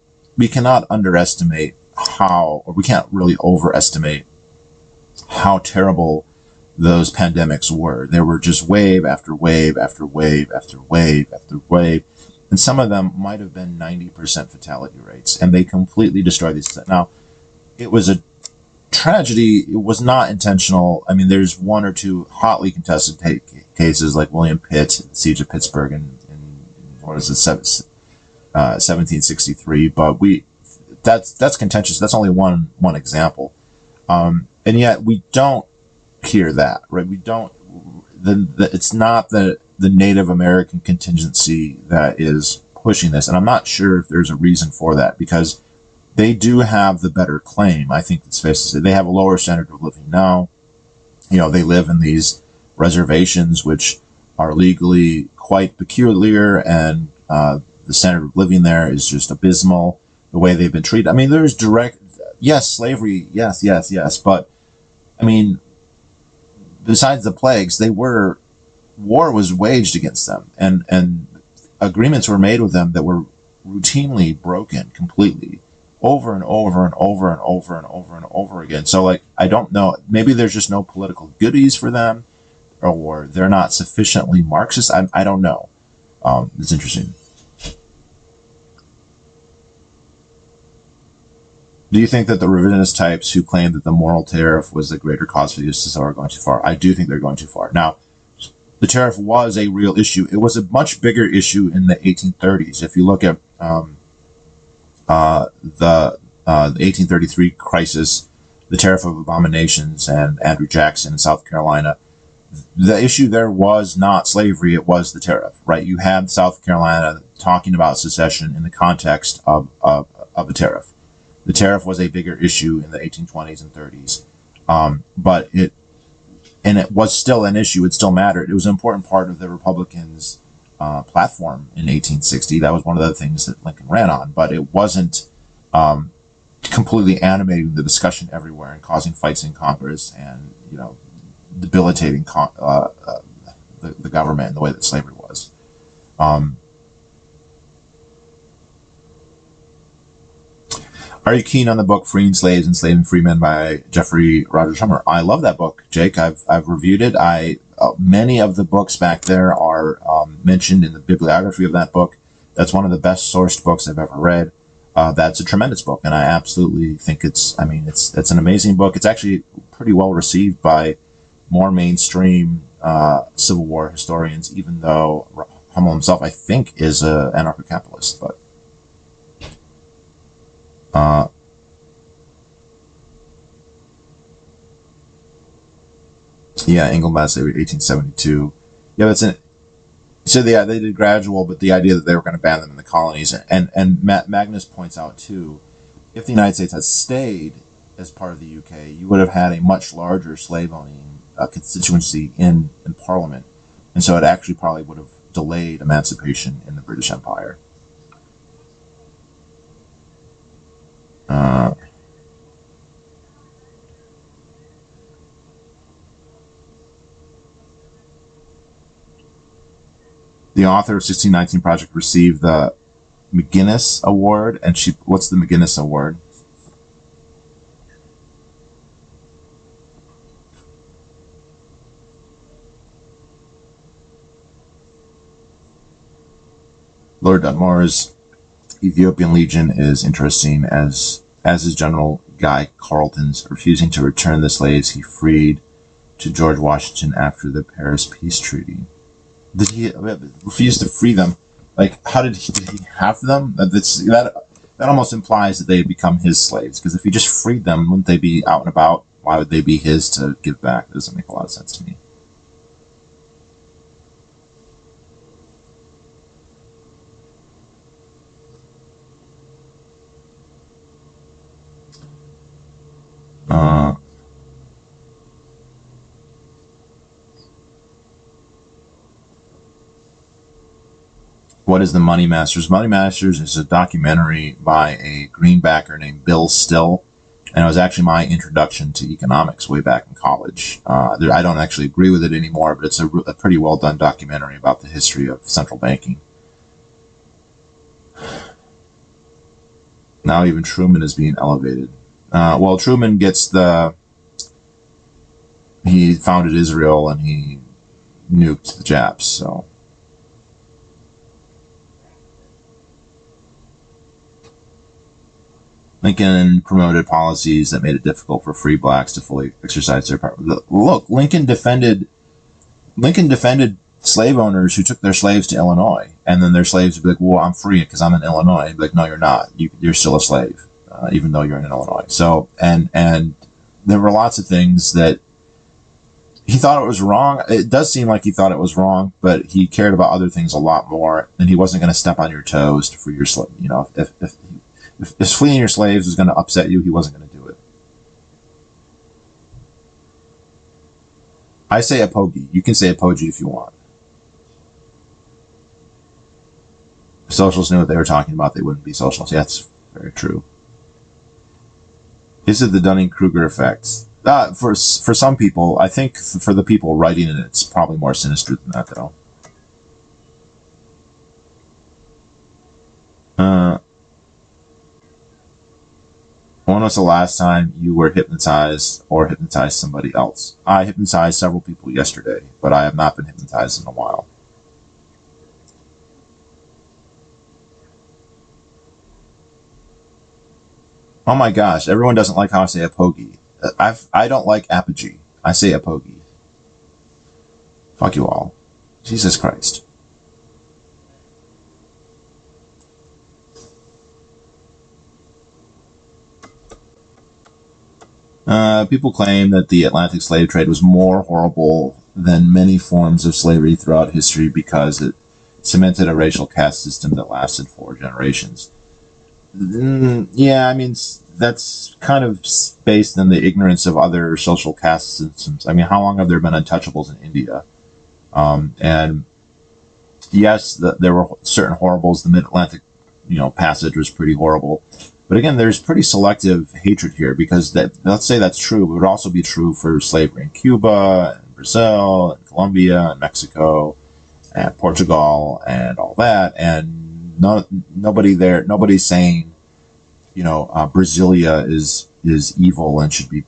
underestimate how, or we can't really overestimate how terrible those pandemics were. There were just wave after wave after wave after wave after wave, and some of them might have been 90% fatality rates, and they completely destroyed these. Now, it was a tragedy. It was not intentional. I mean, there's one or two hotly contested cases, like William Pitt, the Siege of Pittsburgh, in what is it, 1763. But that's contentious. That's only one example. And yet we don't hear that, right? We don't. It's not the Native American contingency that is pushing this, and I'm not sure if there's a reason for that, because they do have the better claim. I think it's fair to say they have a lower standard of living now. They live in these reservations, which are legally quite peculiar, and the standard of living there is just abysmal. The way they've been treated. I mean, there's yes, slavery, yes, but I mean, besides the plagues, war was waged against them, and agreements were made with them that were routinely broken completely, over and over and over and over and over and over again. So, like, I don't know, maybe there's just no political goodies for them, or they're not sufficiently Marxist. I don't know. It's interesting. Do you think that the revisionist types who claim that the moral tariff was the greater cause for the USSR are going too far? I do think they're going too far. Now, the tariff was a real issue. It was a much bigger issue in the 1830s. If you look at the 1833 crisis, the Tariff of Abominations, and Andrew Jackson in South Carolina, the issue there was not slavery, it was the tariff, right? You had South Carolina talking about secession in the context of a tariff. The tariff was a bigger issue in the 1820s and 30s, but it was still an issue. It still mattered. It was an important part of the Republicans' platform in 1860. That was one of the things that Lincoln ran on, but it wasn't completely animating the discussion everywhere and causing fights in Congress and debilitating the government in the way that slavery was. Are you keen on the book Freeing Slaves, Enslaving Free Men by Jeffrey Roger Summer? I love that book, Jake. I've reviewed it. Many of the books back there are mentioned in the bibliography of that book. That's one of the best sourced books I've ever read. That's a tremendous book, and I absolutely think it's an amazing book. It's actually pretty well received by more mainstream Civil War historians, even though Hummel himself, I think, is an anarcho-capitalist. But yeah, Engelbart, 1872. Yeah, that's it. So yeah, they did gradual, but the idea that they were going to ban them in the colonies, and Magnus points out too, if the United States had stayed as part of the UK, you would have had a much larger slave-owning constituency in Parliament, and so it actually probably would have delayed emancipation in the British Empire. The author of 1619 Project received the McGuinness Award, and what's the McGuinness Award? Lord Dunmore's Ethiopian Legion is interesting, as is General Guy Carleton's refusing to return the slaves he freed to George Washington after the Paris Peace Treaty. Did he refuse to free them? Like, how did he have them? That almost implies that they had become his slaves, because if he just freed them, wouldn't they be out and about? Why would they be his to give back? That doesn't make a lot of sense to me. What is the Money Masters? Money Masters is a documentary by a greenbacker named Bill Still, and it was actually my introduction to economics way back in college. I don't actually agree with it anymore, but it's a pretty well done documentary about the history of central banking. Now even Truman is being elevated. Well, Truman gets he founded Israel and he nuked the Japs, so. Lincoln promoted policies that made it difficult for free blacks to fully exercise their power. Look, Lincoln defended slave owners who took their slaves to Illinois, and then their slaves would be like, "Well, I'm free because I'm in Illinois." And be like, "No, you're not. You're still a slave, even though you're in Illinois." So, and there were lots of things that he thought it was wrong. It does seem like he thought it was wrong, but he cared about other things a lot more, and he wasn't going to step on your toes to free your slave. You know, if fleeing your slaves was going to upset you, he wasn't going to do it. I say apogee. You can say apogee if you want. If socialists knew what they were talking about, they wouldn't be socialists. Yeah, that's very true. Is it the Dunning-Kruger effect? For some people, I think for the people writing it, it's probably more sinister than that, though. When was the last time you were hypnotized or hypnotized somebody else? I hypnotized several people yesterday, but I have not been hypnotized in a while. Oh my gosh, everyone doesn't like how I say apogee. I don't like apogee. I say apogee. Fuck you all. Jesus Christ. People claim that the Atlantic slave trade was more horrible than many forms of slavery throughout history because it cemented a racial caste system that lasted 4 generations. Yeah, I mean, that's kind of based on the ignorance of other social caste systems. I mean, how long have there been untouchables in India? And yes, there were certain horribles. The Mid-Atlantic, passage was pretty horrible. But again, there's pretty selective hatred here because let's say that's true. It would also be true for slavery in Cuba and Brazil and Colombia and Mexico and Portugal and all that. And nobody's saying Brasilia is evil and should be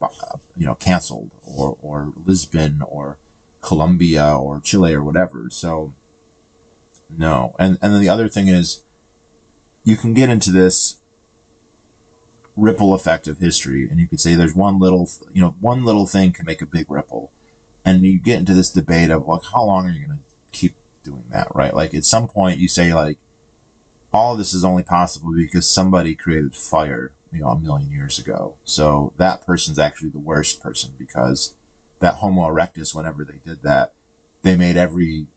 canceled, or Lisbon or Colombia or Chile or whatever. So no. And then the other thing is, you can get into this ripple effect of history, and you could say there's one little thing can make a big ripple, and you get into this debate of, like, how long are you going to keep doing that, right? Like, at some point you say, like, all of this is only possible because somebody created fire, a million years ago. So that person's actually the worst person, because that Homo erectus, whenever they did that, they made every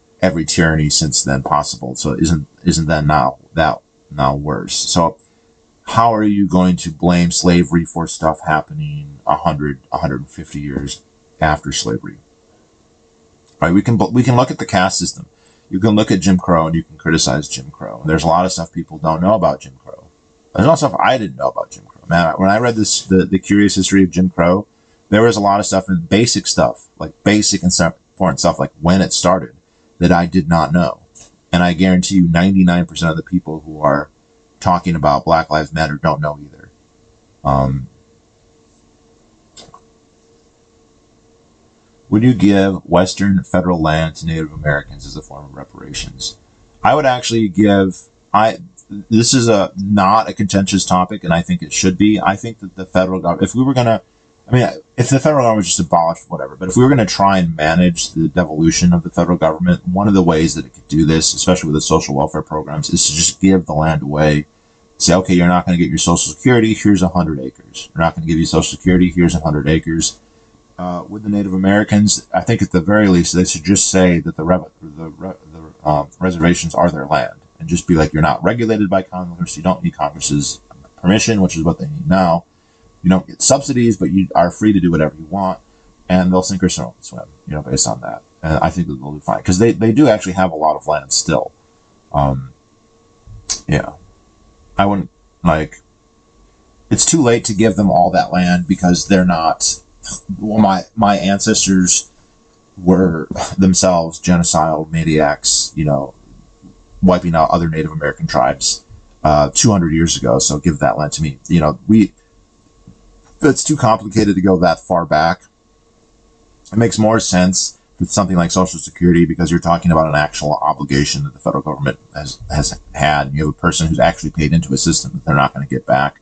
tyranny since then possible. So isn't that now worse? So how are you going to blame slavery for stuff happening 150 years after slavery? Right? We can look at the caste system. You can look at Jim Crow and you can criticize Jim Crow. There's a lot of stuff people don't know about Jim Crow. There's a lot of stuff I didn't know about Jim Crow. Man, when I read the Curious History of Jim Crow, there was a lot of stuff, and basic stuff, like basic and important stuff, like when it started, that I did not know. And I guarantee you 99% of the people who are talking about Black Lives Matter don't know either. Would you give Western federal land to Native Americans as a form of reparations? I would actually this is not a contentious topic, and I think it should be. I think that the federal government, if the federal government was just abolished, whatever, but if we were going to try and manage the devolution of the federal government, one of the ways that it could do this, especially with the social welfare programs, is to just give the land away. Say, okay, you're not going to get your Social Security, here's 100 acres. You're not going to give you Social Security, here's 100 acres. With the Native Americans, I think at the very least they should just say that the reservations are their land, and just be like, you're not regulated by Congress, you don't need Congress's permission, which is what they need now. You don't get subsidies, but you are free to do whatever you want, and they'll sink or swim, based on that. And I think that they'll do fine, because they do actually have a lot of land still. Yeah. I wouldn't, it's too late to give them all that land, because they're not, my ancestors were themselves genocidal maniacs, wiping out other Native American tribes 200 years ago. So give that land to me. It's too complicated to go that far back. It makes more sense with something like Social Security, because you're talking about an actual obligation that the federal government has had. You have a person who's actually paid into a system that they're not going to get back.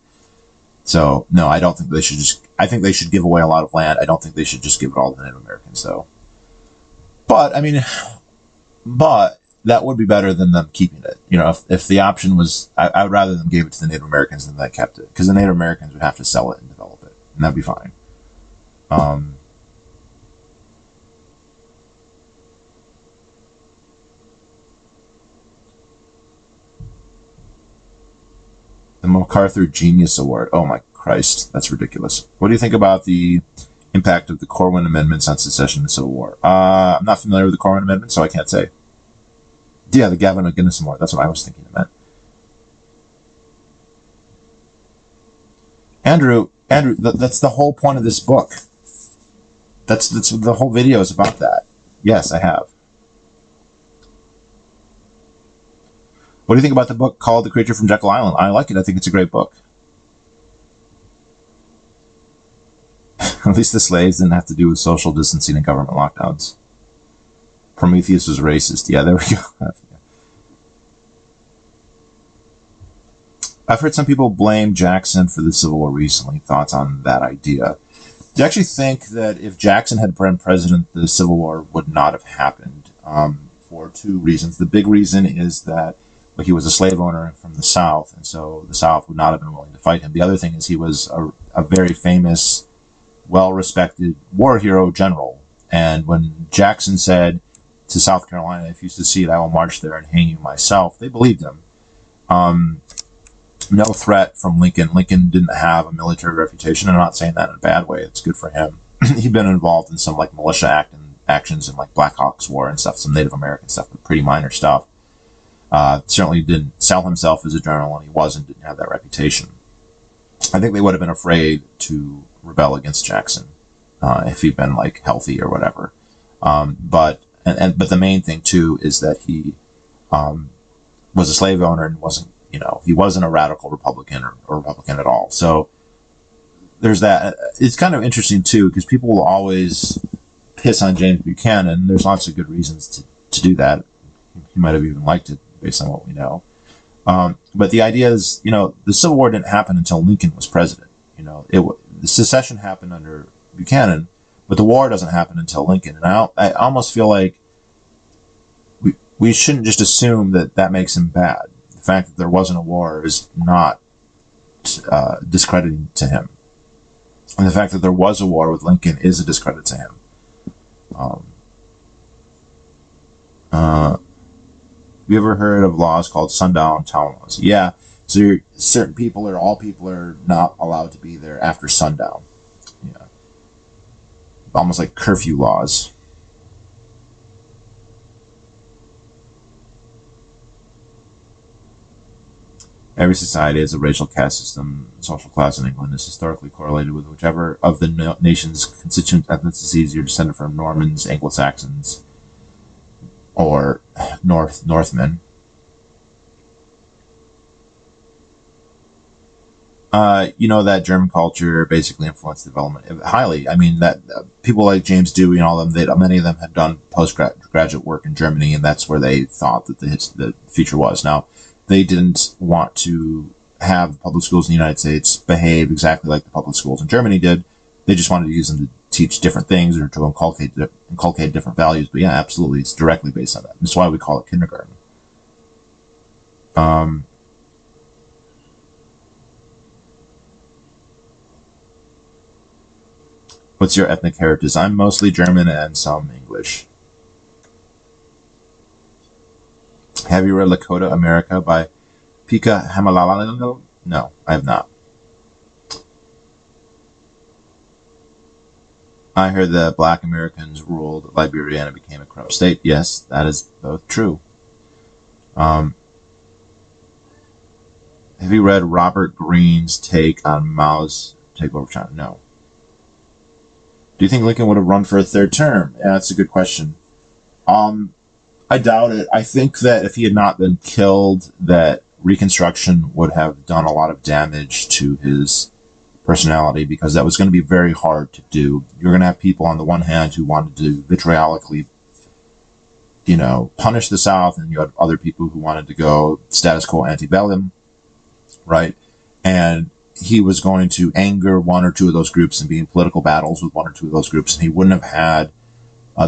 So no, I don't think they should I think they should give away a lot of land. I don't think they should just give it all to Native Americans, though. But that would be better than them keeping it. If the option was, I would rather them gave it to the Native Americans than they kept it, because the Native Americans would have to sell it and develop it, and that'd be fine. The MacArthur Genius Award. Oh my Christ, that's ridiculous. What do you think about the impact of the Corwin Amendments on secession and the Civil War? I'm not familiar with the Corwin Amendment, so I can't say. Yeah, the Gavin McGinnis Award. That's what I was thinking it meant. Andrew, that's the whole point of this book. That's the whole video is about that. Yes, I have. What do you think about the book called The Creature from Jekyll Island? I like it. I think it's a great book. At least the slaves didn't have to do with social distancing and government lockdowns. Prometheus was racist. Yeah, there we go. I've heard some people blame Jackson for the Civil War recently. Thoughts on that idea? Do you actually think that if Jackson had been president, the Civil War would not have happened? For two reasons. The big reason is that he was a slave owner from the South, and so the South would not have been willing to fight him. The other thing is he was a very famous, well-respected war hero general. And when Jackson said to South Carolina, if you secede, I will march there and hang you myself, they believed him. No threat from Lincoln. Lincoln didn't have a military reputation. I'm not saying that in a bad way. It's good for him. He'd been involved in some militia actions in Black Hawk's War and stuff, some Native American stuff, but pretty minor stuff. Certainly didn't sell himself as a general, and he didn't have that reputation. I think they would have been afraid to rebel against Jackson if he'd been healthy or whatever. But the main thing too is that he was a slave owner and You know, he wasn't a radical Republican or Republican at all. So there's that. It's kind of interesting too, because people will always piss on James Buchanan. There's lots of good reasons to do that. He might have even liked it based on what we know. But the idea is, you know, the Civil War didn't happen until Lincoln was president. You know, the secession happened under Buchanan, but the war doesn't happen until Lincoln. And I almost feel like we shouldn't just assume that that makes him bad. The fact that there wasn't a war is not discrediting to him. And the fact that there was a war with Lincoln is a discredit to him. Have you ever heard of laws called sundown town laws? Yeah. So certain people or all people are not allowed to be there after sundown. Yeah. Almost like curfew laws. Every society has a racial caste system. Social class in England is historically correlated with whichever of the nation's constituent ethnicities you're descended from: Normans, Anglo-Saxons, or Northmen. You know that German culture basically influenced development highly. I mean, that people like James Dewey and all of them, many of them had done postgraduate work in Germany, and that's where they thought that the future was. Now, they didn't want to have public schools in the United States behave exactly like the public schools in Germany did. They just wanted to use them to teach different things or to inculcate different values. But yeah, absolutely, it's directly based on that. That's why we call it kindergarten. What's your ethnic heritage? I'm mostly German and some English. Have you read Lakota America by Pika Hamalalalo? No, I have not. I heard that Black Americans ruled Liberia and it became a corrupt state. Yes, that is both true. Have you read Robert Greene's take on Mao's takeover of China? No. Do you think Lincoln would have run for a third term? Yeah, that's a good question. I doubt it. I think that if he had not been killed, that Reconstruction would have done a lot of damage to his personality, because that was going to be very hard to do. You're going to have people on the one hand who wanted to vitriolically, you know, punish the South, and you had other people who wanted to go status quo antebellum, right? And he was going to anger one or two of those groups and be in political battles with one or two of those groups, and he wouldn't have had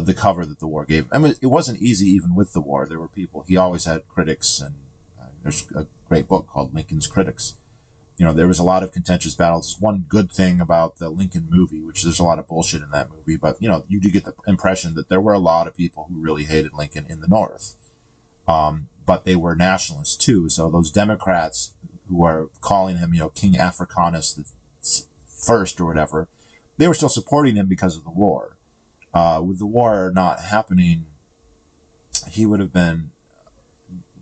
the cover that the war gave. I mean, it wasn't easy even with the war. There were people, he always had critics, and there's a great book called Lincoln's Critics. You know, there was a lot of contentious battles. One good thing about the Lincoln movie, which there's a lot of bullshit in that movie, but, you know, you do get the impression that there were a lot of people who really hated Lincoln in the North. But they were nationalists too. So those Democrats who are calling him, you know, King Africanus the first or whatever, they were still supporting him because of the war. With the war not happening, he would have been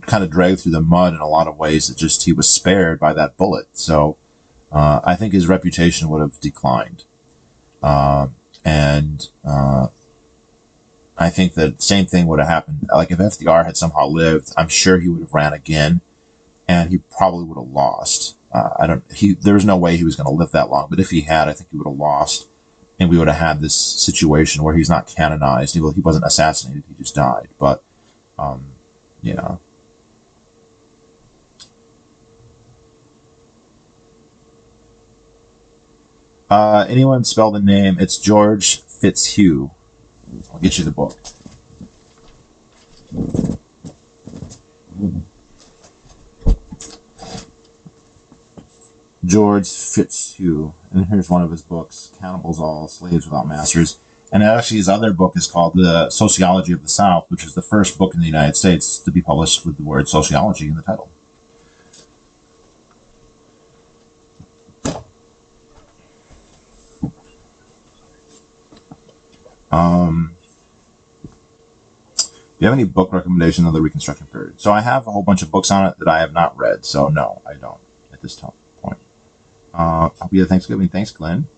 kind of dragged through the mud in a lot of ways. That just, he was spared by that bullet. So I think his reputation would have declined. I think that the same thing would have happened. Like if FDR had somehow lived, I'm sure he would have ran again, and he probably would have lost. There was no way he was going to live that long. But if he had, I think he would have lost, and we would have had this situation where he's not canonized. He wasn't assassinated; he just died. But yeah. Anyone spell the name? It's George Fitzhugh. I'll get you the book. George Fitzhugh. And here's one of his books, Cannibals All, Slaves Without Masters. And actually his other book is called The Sociology of the South, which is the first book in the United States to be published with the word sociology in the title. Do you have any book recommendation of the Reconstruction period? So I have a whole bunch of books on it that I have not read. So no, I don't at this point. Hope you had Thanksgiving. Thanks, Glenn.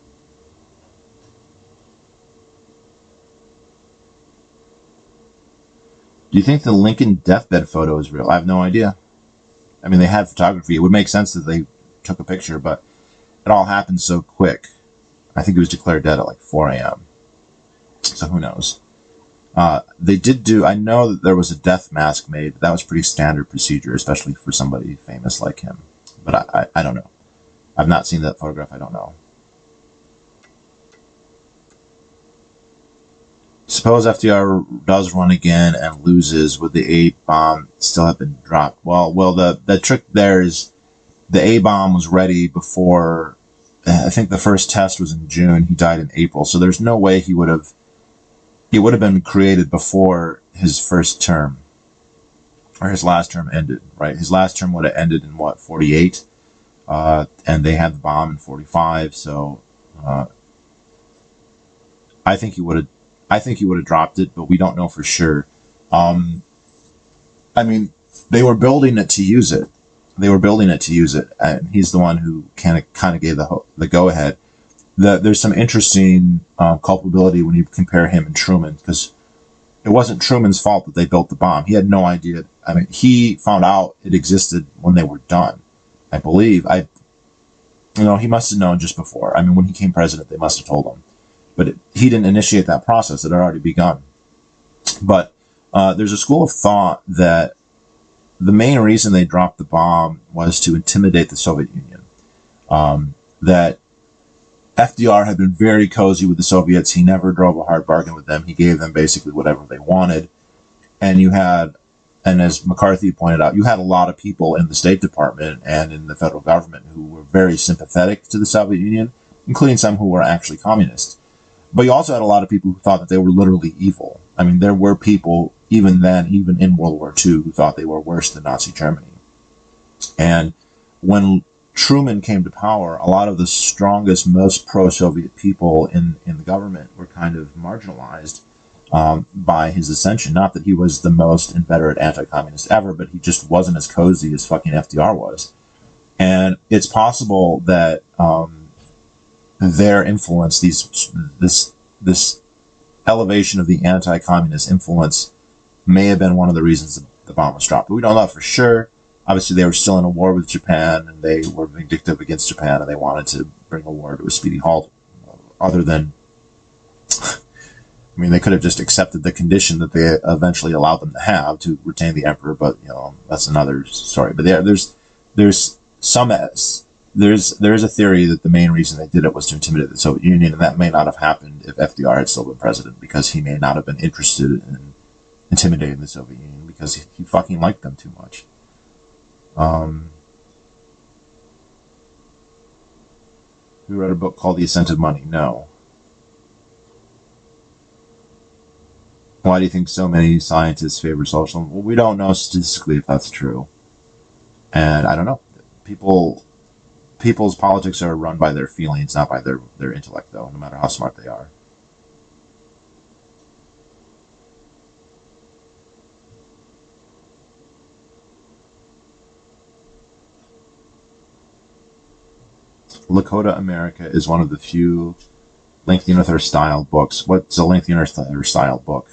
Do you think the Lincoln deathbed photo is real? I have no idea. I mean, they had photography. It would make sense that they took a picture, but it all happened so quick. I think he was declared dead at like 4 a.m. So who knows? They did do, I know that there was a death mask made, but that was pretty standard procedure, especially for somebody famous like him. But I don't know. I've not seen that photograph. I don't know. Suppose FDR does run again and loses, would the A-bomb still have been dropped? Well, the trick there is the A-bomb was ready before, I think the first test was in June. He died in April. So there's no way it would have been created before his first term, or his last term ended, right? His last term would have ended in, what, 48? And they had the bomb in 45, so I think he would have dropped it, but we don't know for sure. I mean, they were building it to use it. And he's the one who kind of gave the go-ahead. There's some interesting culpability when you compare him and Truman, because it wasn't Truman's fault that they built the bomb. He had no idea. I mean, he found out it existed when they were done, I believe. He must have known just before. I mean, when he became president, they must have told him. But he didn't initiate that process. It had already begun. But there's a school of thought that the main reason they dropped the bomb was to intimidate the Soviet Union. That FDR had been very cozy with the Soviets. He never drove a hard bargain with them. He gave them basically whatever they wanted. And as McCarthy pointed out, you had a lot of people in the State Department and in the federal government who were very sympathetic to the Soviet Union, including some who were actually communists. But you also had a lot of people who thought that they were literally evil. I mean, there were people even then, even in World War II, who thought they were worse than Nazi Germany. And when Truman came to power, a lot of the strongest, most pro-Soviet people in the government were kind of marginalized by his ascension. Not that he was the most inveterate anti-communist ever, but he just wasn't as cozy as fucking FDR was. And it's possible that their influence, this elevation of the anti-communist influence, may have been one of the reasons the bomb was dropped. But we don't know for sure. Obviously, they were still in a war with Japan, and they were vindictive against Japan, and they wanted to bring a war to a speedy halt. Other than, I mean, they could have just accepted the condition that they eventually allowed them to have to retain the emperor, but that's another story. But there's a theory that the main reason they did it was to intimidate the Soviet Union, and that may not have happened if FDR had still been president, because he may not have been interested in intimidating the Soviet Union because he fucking liked them too much. Who wrote a book called The Ascent of Money? No. Why do you think so many scientists favor socialism? Well, we don't know statistically if that's true. And I don't know. People's politics are run by their feelings, not by their intellect, though, no matter how smart they are. Lakota America is one of the few lengthy Earth style books. What's a lengthy Earth style book?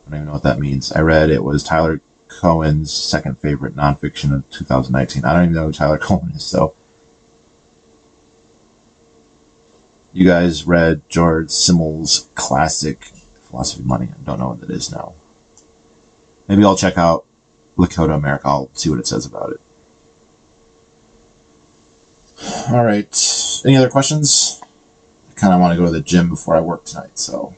I don't even know what that means. I read it was Tyler Cohen's second favorite nonfiction of 2019. I don't even know who Tyler Cohen is, so. You guys read George Simmel's classic Philosophy of Money. I don't know what that is now. Maybe I'll check out Lakota America. I'll see what it says about it. All right. Any other questions? I kind of want to go to the gym before I work tonight, so.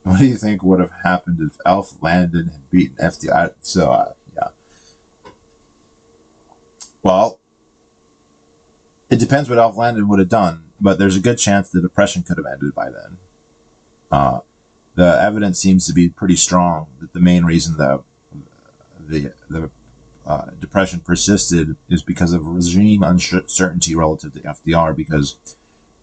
What do you think would have happened if Alf Landon had beaten FDR? So, yeah. Well, it depends what Alf Landon would have done, but there's a good chance the Depression could have ended by then. The evidence seems to be pretty strong that the main reason the Depression persisted is because of regime uncertainty relative to FDR, because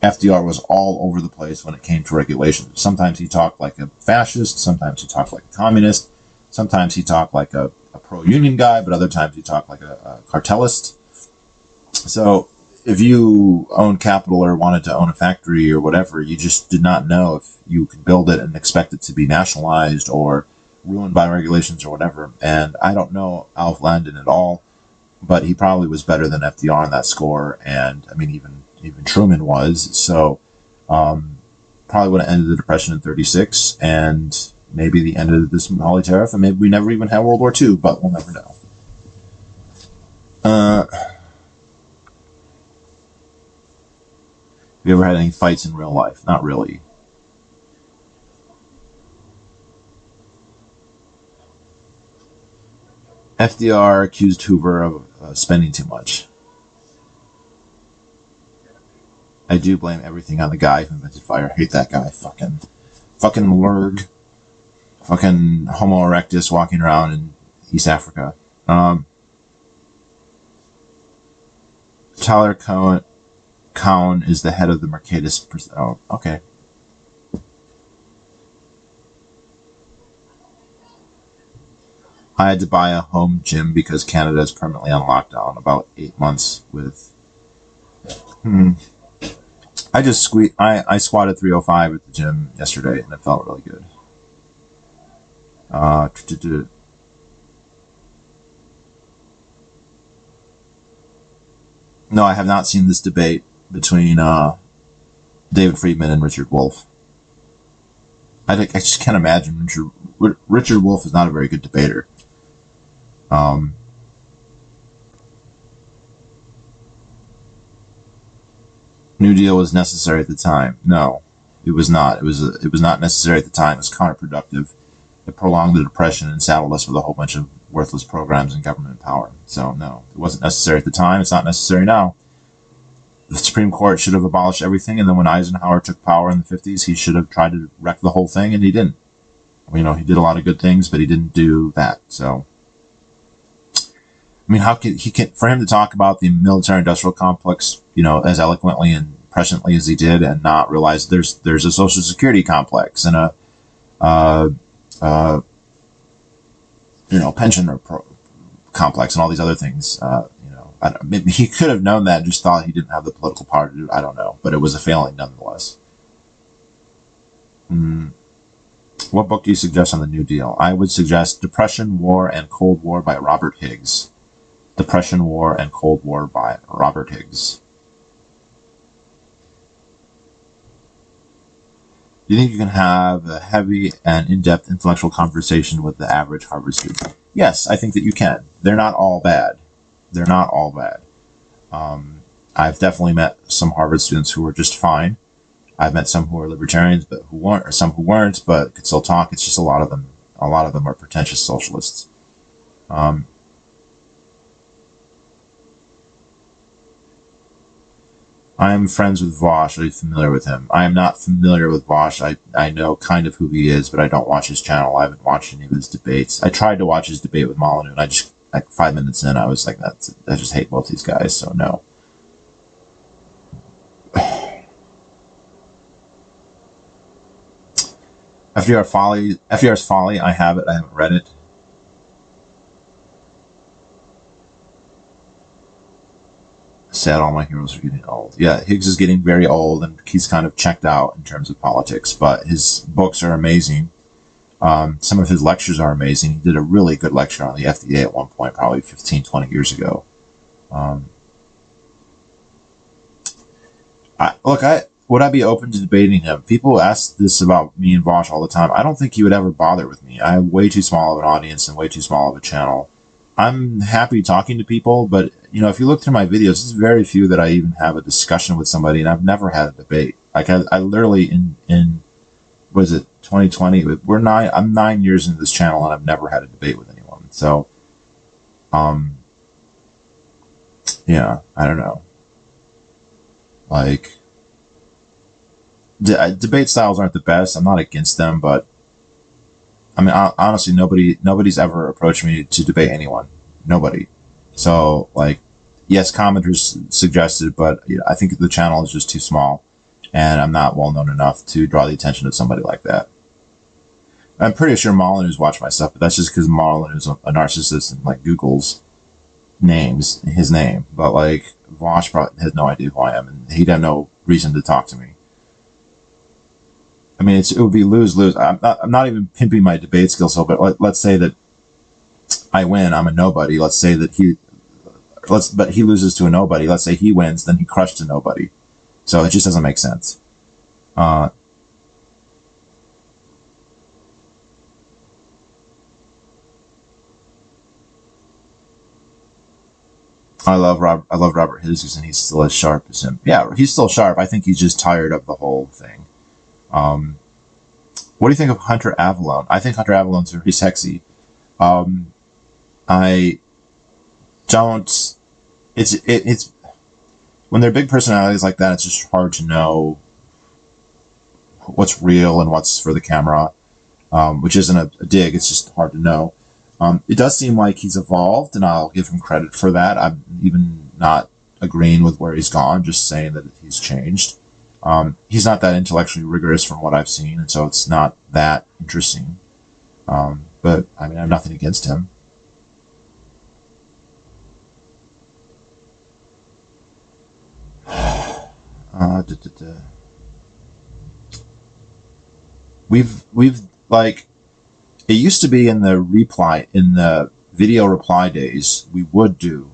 FDR was all over the place when it came to regulations. Sometimes he talked like a fascist, sometimes he talked like a communist, sometimes he talked like a pro-union guy, but other times he talked like a cartelist. So if you owned capital or wanted to own a factory or whatever, you just did not know if you could build it and expect it to be nationalized or ruined by regulations or whatever. And I don't know Alf Landon at all, but he probably was better than FDR on that score. And I mean, even Truman was. So probably would have ended the Depression in 36 and maybe the end of this Holly Tariff, and maybe we never even had World War II, but we'll never know. Have you ever had any fights in real life? Not really. FDR accused Hoover of spending too much. I do blame everything on the guy who invented fire. I hate that guy. Fucking Lurg. Fucking Homo erectus walking around in East Africa. Tyler Cowen is the head of the Mercatus. Oh, okay. I had to buy a home gym because Canada is permanently on lockdown. About 8 months with. I squatted 305 at the gym yesterday, and it felt really good. No, I have not seen this debate between David Friedman and Richard Wolff. I just can't imagine Richard Wolff is not a very good debater. New Deal was necessary at the time. No, it was not. It was not necessary at the time. It was counterproductive. It prolonged the Depression and saddled us with a whole bunch of worthless programs and government power. So no, it wasn't necessary at the time. It's not necessary now. The Supreme Court should have abolished everything, and then when Eisenhower took power in the 50s, he should have tried to wreck the whole thing, and he didn't. You know, he did a lot of good things, but he didn't do that. So, I mean, how could for him to talk about the military-industrial complex, you know, as eloquently and presciently as he did, and not realize there's a Social Security complex and a pension complex and all these other things. Maybe he could have known that and just thought he didn't have the political power to do it. I don't know, but it was a failing nonetheless. What book do you suggest on the New Deal? I would suggest Depression, War, and Cold War by Robert Higgs. Depression, War, and Cold War by Robert Higgs. Do you think you can have a heavy and in-depth intellectual conversation with the average Harvard student? Yes, I think that you can. They're not all bad. They're not all bad. I've definitely met some Harvard students who were just fine. I've met some who are libertarians, but who weren't, or some who weren't, but could still talk. It's just a lot of them. A lot of them are pretentious socialists. I am friends with Vosh. Are you familiar with him? I am not familiar with Vosh. I know kind of who he is, but I don't watch his channel. I haven't watched any of his debates. I tried to watch his debate with Molyneux, and I just, 5 minutes in, I was like, I just hate both these guys, so no. FDR's Folly, I have it. I haven't read it. Sad all my heroes are getting old. Yeah, Higgs is getting very old, and he's kind of checked out in terms of politics, but his books are amazing. Some of his lectures are amazing. He did a really good lecture on the FDA at one point, probably 15, 20 years ago. Would I be open to debating him? People ask this about me and Vosh all the time. I don't think he would ever bother with me. I have way too small of an audience and way too small of a channel. I'm happy talking to people, but if you look through my videos, there's very few that I even have a discussion with somebody, and I've never had a debate. Like I literally in was it 2020? I'm 9 years into this channel, and I've never had a debate with anyone. So, yeah, I don't know. Like, debate styles aren't the best. I'm not against them, but I mean, honestly, nobody's ever approached me to debate anyone. Nobody. So, like, yes, commenters suggested, but I think the channel is just too small, and I'm not well known enough to draw the attention of somebody like that. I'm pretty sure Molyneux's watched my stuff, but that's just because Molyneux's a narcissist and like Google's his name. But like Vosh probably has no idea who I am, and he'd have no reason to talk to me. I mean, it would be lose-lose. I'm not even pimping my debate skills, so, but let's say that I win, I'm a nobody. Let's say that but he loses to a nobody. Let's say he wins, then he crushed a nobody. So it just doesn't make sense. I love Robert Hughes, and he's still as sharp as him. Yeah, he's still sharp. I think he's just tired of the whole thing. What do you think of Hunter Avallone? I think Hunter Avallone's very sexy. I don't. It's when they're big personalities like that, it's just hard to know what's real and what's for the camera, which isn't a dig. It's just hard to know. It does seem like he's evolved, and I'll give him credit for that. I'm even not agreeing with where he's gone, just saying that he's changed. He's not that intellectually rigorous from what I've seen, and so it's not that interesting. But I mean, I have nothing against him. We've like, it used to be in the video reply days, we would do,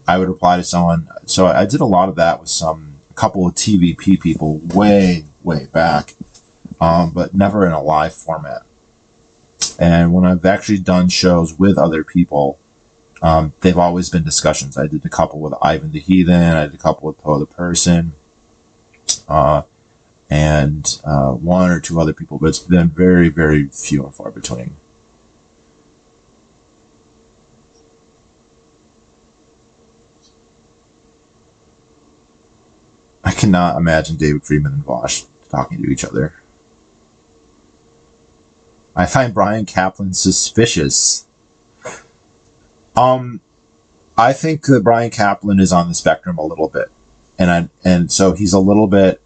I would reply to someone. So I did a lot of that with a couple of TVP people way back, but never in a live format. And when I've actually done shows with other people, they've always been discussions. I did a couple with Ivan the Heathen. I did a couple with Poe the Person, and one or two other people. But it's been very, very few and far between. I cannot imagine David Friedman and Vosh talking to each other. I find Brian Kaplan suspicious. I think that Brian Kaplan is on the spectrum a little bit, and so he's a little bit.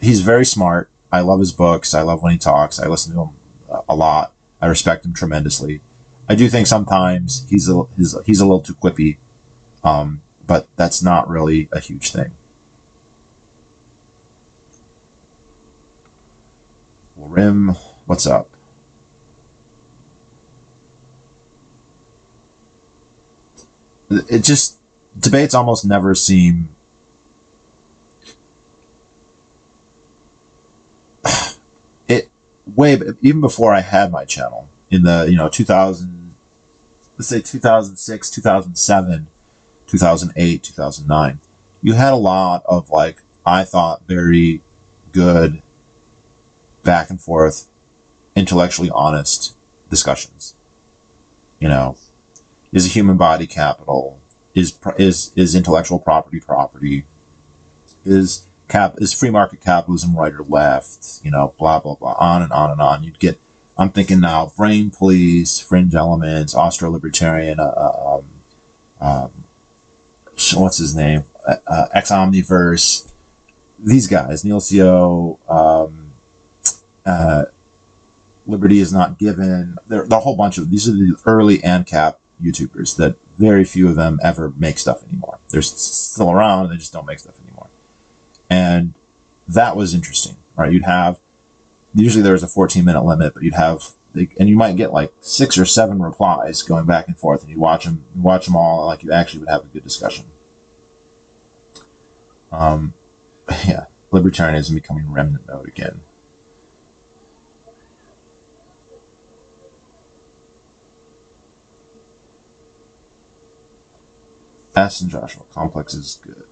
He's very smart. I love his books. I love when he talks. I listen to him a lot. I respect him tremendously. I do think sometimes he's a little too quippy, but that's not really a huge thing. Rim, what's up? It just, debates almost never seem, even before I had my channel in the 2000, let's say 2006, 2007, 2008, 2009, you had a lot of, like, I thought very good back and forth, intellectually honest discussions. Is a human body capital? Is intellectual property? Is free market capitalism right or left? Blah blah blah, on and on and on. I'm thinking now, Brain Police, Fringe Elements, Austro-Libertarian, what's his name? Ex Omniverse. These guys, Neil Co. Liberty is Not Given. There are a whole bunch of these are the early ANCAP YouTubers that very few of them ever make stuff anymore. They're still around, and they just don't make stuff anymore. And that was interesting, right? Usually there was a 14-minute limit, but and you might get like 6 or 7 replies going back and forth, and you watch them all, and like you actually would have a good discussion. Yeah, libertarianism becoming remnant mode again. Aston Joshua, Complex is good.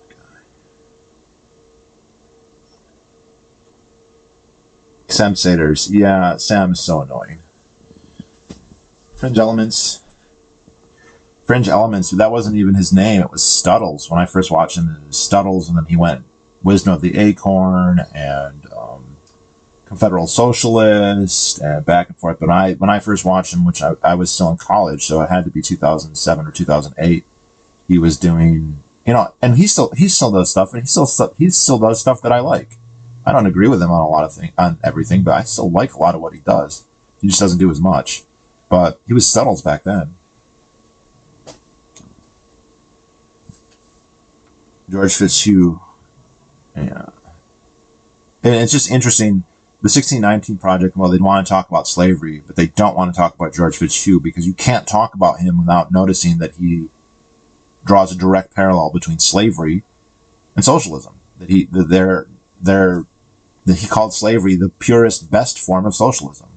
Sam Saders, yeah, Sam is so annoying. Fringe Elements, that wasn't even his name, it was Studdles. When I first watched him, it was Studdles, and then he went Wisdom of the Acorn, and Confederal Socialist, and back and forth. But when I first watched him, which I was still in college, so it had to be 2007 or 2008, he was doing, and he still does stuff, and he still does stuff that I like. I don't agree with him on a lot of things, on everything, but I still like a lot of what he does. He just doesn't do as much. But he was settled back then. George Fitzhugh. Yeah. And it's just interesting. The 1619 Project, well, they want to talk about slavery, but they don't want to talk about George Fitzhugh because you can't talk about him without noticing that he draws a direct parallel between slavery and socialism. That he called slavery the purest, best form of socialism,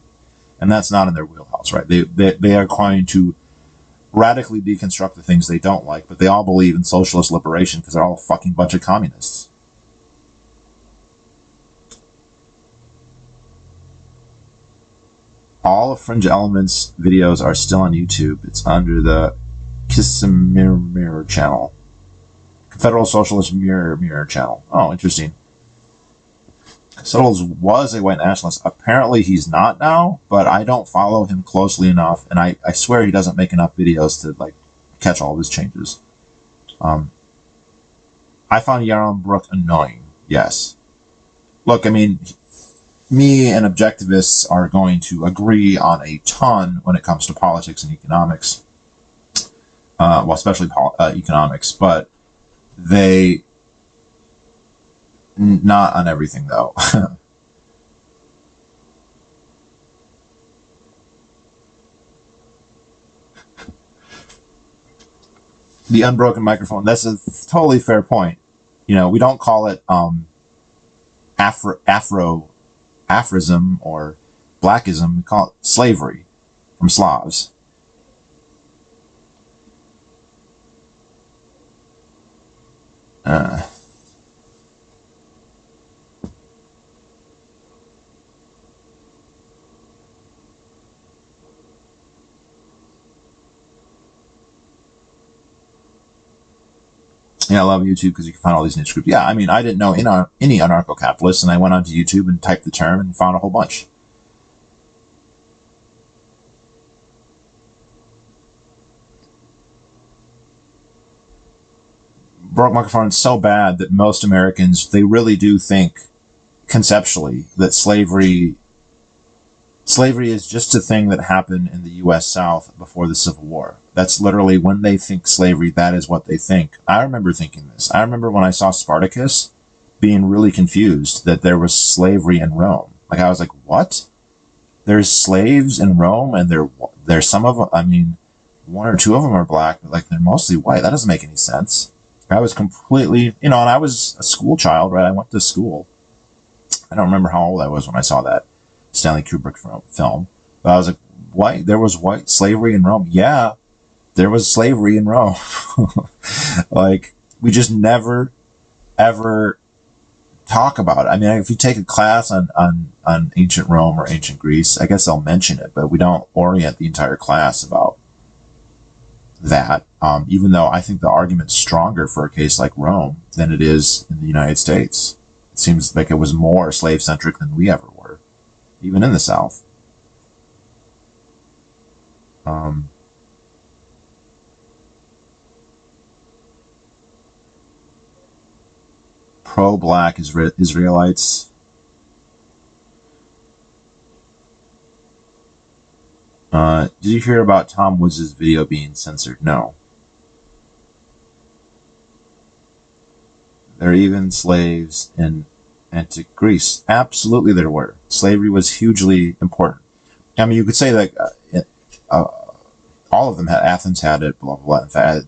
and that's not in their wheelhouse, right? They are going to radically deconstruct the things they don't like, but they all believe in socialist liberation because they're all a fucking bunch of communists. All of Fringe Elements videos are still on YouTube. It's under the Kissimir channel. Federal Socialist Mirror channel. Oh, interesting. Suttles was a white nationalist. Apparently he's not now, but I don't follow him closely enough, and I swear he doesn't make enough videos to like catch all of his changes. I found Yaron Brook annoying. Yes. Look, I mean, me and objectivists are going to agree on a ton when it comes to politics and economics. Well, especially economics, but they not on everything though. The unbroken microphone. That's a totally fair point. You know, we don't call it Afrism or Blackism. We call it slavery from Slavs. Yeah, I love YouTube because you can find all these niche groups. Yeah, I mean, I didn't know any anarcho-capitalists, and I went onto YouTube and typed the term and found a whole bunch. Broke microphone is so bad that most Americans, they really do think conceptually that slavery is just a thing that happened in the U.S. South before the Civil War. That's literally when they think slavery, that is what they think. I remember thinking this. I remember when I saw Spartacus being really confused that there was slavery in Rome. Like, I was like, what? There's slaves in Rome, and there's some of them, I mean, one or two of them are black, but like they're mostly white. That doesn't make any sense. I was completely, and I was a school child, right? I went to school. I don't remember how old I was when I saw that Stanley Kubrick film. But I was like, white? There was white slavery in Rome? Yeah, there was slavery in Rome. Like, we just never, ever talk about it. I mean, if you take a class on ancient Rome or ancient Greece, I guess they'll mention it, but we don't orient the entire class about that. Even though I think the argument's stronger for a case like Rome than it is in the United States. It seems like it was more slave-centric than we ever were, even in the South. Pro-black Israelites. Did you hear about Tom Woods' video being censored? No. There are even slaves in antique Greece. Absolutely there were. Slavery was hugely important. I mean, you could say that all of them had, Athens had it, blah, blah, blah. In fact,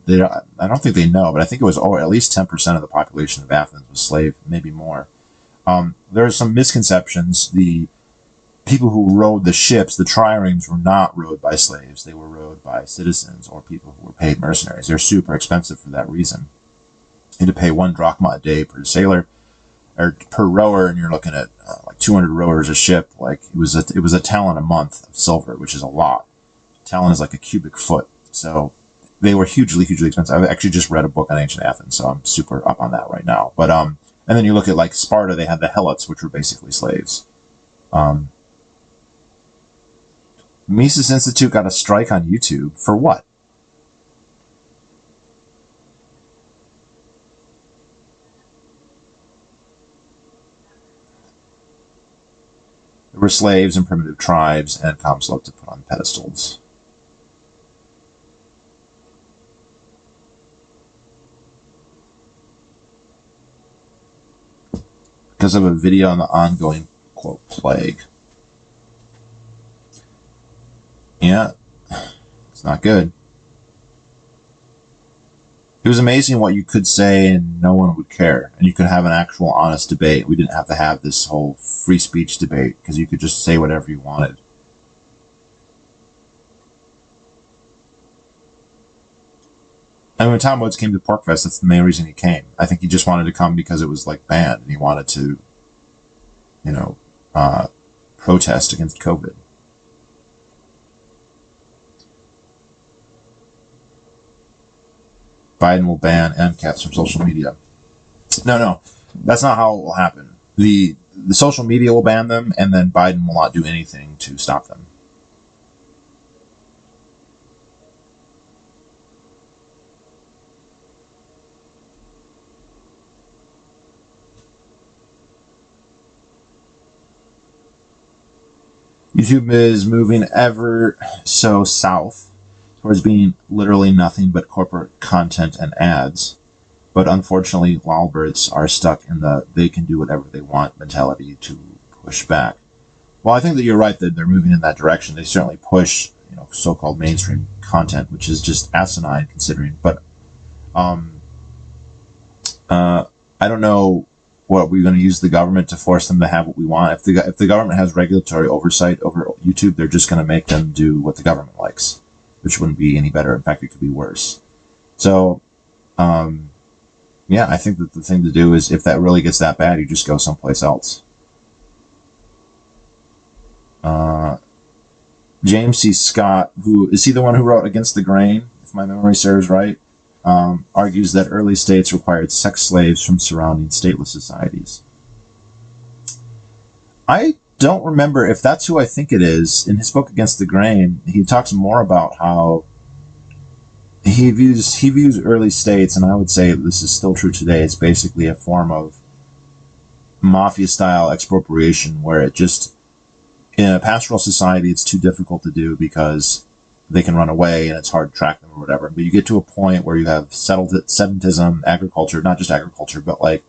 I don't think they know, but I think it was at least 10% of the population of Athens was slave, maybe more. There are some misconceptions. The people who rowed the ships, the triremes, were not rowed by slaves. They were rowed by citizens or people who were paid mercenaries. They're super expensive for that reason. You had to pay 1 drachma a day per sailor, or per rower, and you're looking at like 200 rowers a ship. Like, it was a talent a month of silver, which is a lot. Talent is like a cubic foot. So they were hugely, hugely expensive. I've actually just read a book on ancient Athens, so I'm super up on that right now. But and then you look at like Sparta, they had the helots, which were basically slaves. Mises Institute got a strike on YouTube for what? There were slaves and primitive tribes, and cops loved to put on pedestals. Because of a video on the ongoing, quote, plague. Yeah, it's not good. It was amazing what you could say and no one would care. And you could have an actual honest debate. We didn't have to have this whole free speech debate because you could just say whatever you wanted. And when Tom Woods came to Porkfest, that's the main reason he came. I think he just wanted to come because it was like banned and he wanted to, protest against COVID. Biden will ban MCATs from social media. No, that's not how it will happen. The social media will ban them, and then Biden will not do anything to stop them. YouTube is moving ever so south towards being literally nothing but corporate content and ads. But unfortunately, lolbirds are stuck in the they can do whatever they want mentality to push back. Well, I think that you're right that they're moving in that direction. They certainly push, so-called mainstream content, which is just asinine considering. But I don't know what we're going to use the government to force them to have what we want. If the government has regulatory oversight over YouTube, they're just going to make them do what the government likes, which wouldn't be any better. In fact, it could be worse. So, yeah, I think that the thing to do is if that really gets that bad, you just go someplace else. James C. Scott, who is he the one who wrote Against the Grain, if my memory serves right, argues that early states required sex slaves from surrounding stateless societies. I don't remember if that's who I think it is. In his book Against the Grain, he talks more about how he views early states, and I would say this is still true today. It's basically a form of mafia-style expropriation where it just, in a pastoral society, it's too difficult to do because they can run away and it's hard to track them or whatever. But you get to a point where you have sedentism, agriculture, not just agriculture, but like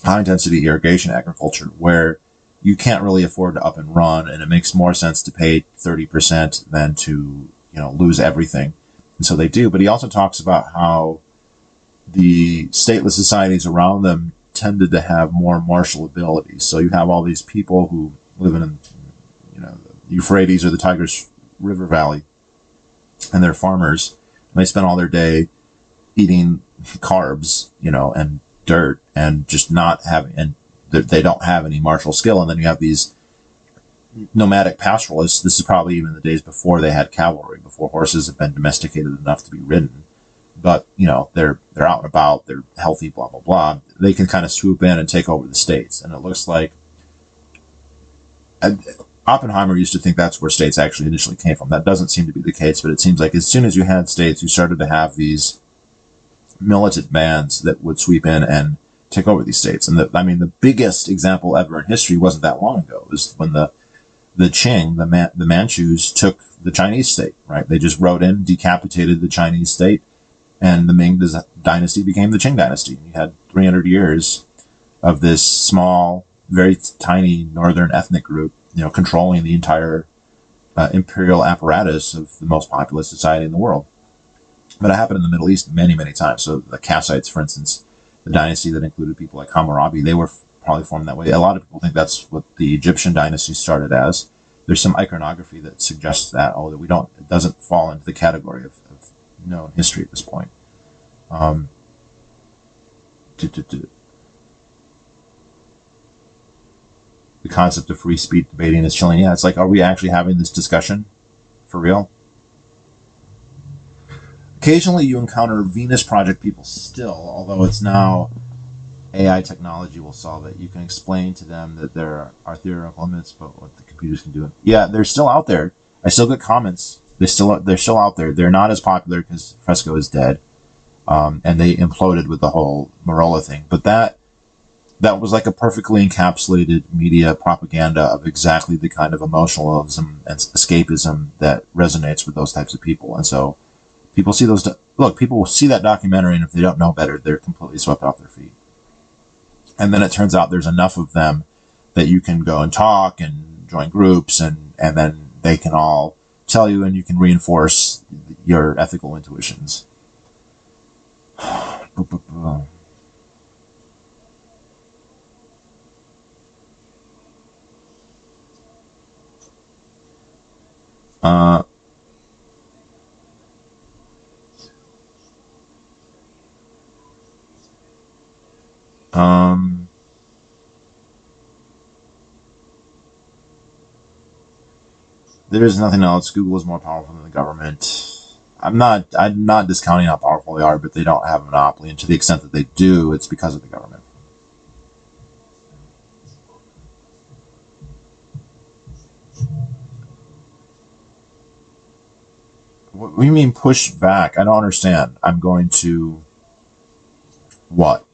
high-intensity irrigation agriculture, where you can't really afford to up and run, and it makes more sense to pay 30% than to, lose everything. And so they do. But he also talks about how the stateless societies around them tended to have more martial abilities. So you have all these people who live in, the Euphrates or the Tigris River Valley, and they're farmers, and they spend all their day eating carbs, and dirt, and just not having, and they don't have any martial skill. And then you have these nomadic pastoralists. This is probably even the days before they had cavalry, before horses had been domesticated enough to be ridden. But, they're out and about, they're healthy, blah, blah, blah. They can kind of swoop in and take over the states. And it looks like Oppenheimer used to think that's where states actually initially came from. That doesn't seem to be the case, but it seems like as soon as you had states, you started to have these militant bands that would sweep in and take over these states. And the biggest example ever in history wasn't that long ago. It was when the Qing, the Manchus, took the Chinese state, right? They just rode in, decapitated the Chinese state, and the Ming dynasty became the Qing dynasty. And you had 300 years of this small, very tiny northern ethnic group, controlling the entire imperial apparatus of the most populous society in the world. But it happened in the Middle East many, many times. So the Kassites, for instance, the dynasty that included people like Hammurabi, they were probably formed that way. A lot of people think that's what the Egyptian dynasty started as. There's some iconography that suggests that, although it doesn't fall into the category of known history at this point. The concept of free speech debating is chilling. Yeah, it's like, are we actually having this discussion for real? Occasionally you encounter Venus Project people still, although it's now AI technology will solve it. You can explain to them that there are theoretical limits, but what the computers can do. Yeah, they're still out there. I still get comments. They're still out there. They're not as popular because Fresco is dead, and they imploded with the whole Marola thing. But that was like a perfectly encapsulated media propaganda of exactly the kind of emotionalism and escapism that resonates with those types of people. And so people see those, look, people will see that documentary, and if they don't know better, they're completely swept off their feet. And then it turns out there's enough of them that you can go and talk and join groups, and then they can all tell you, and you can reinforce your ethical intuitions. There is nothing else. Google is more powerful than the government. I'm not discounting how powerful they are, but they don't have a monopoly, and to the extent that they do, it's because of the government. What do you mean push back? I don't understand. I'm going to what?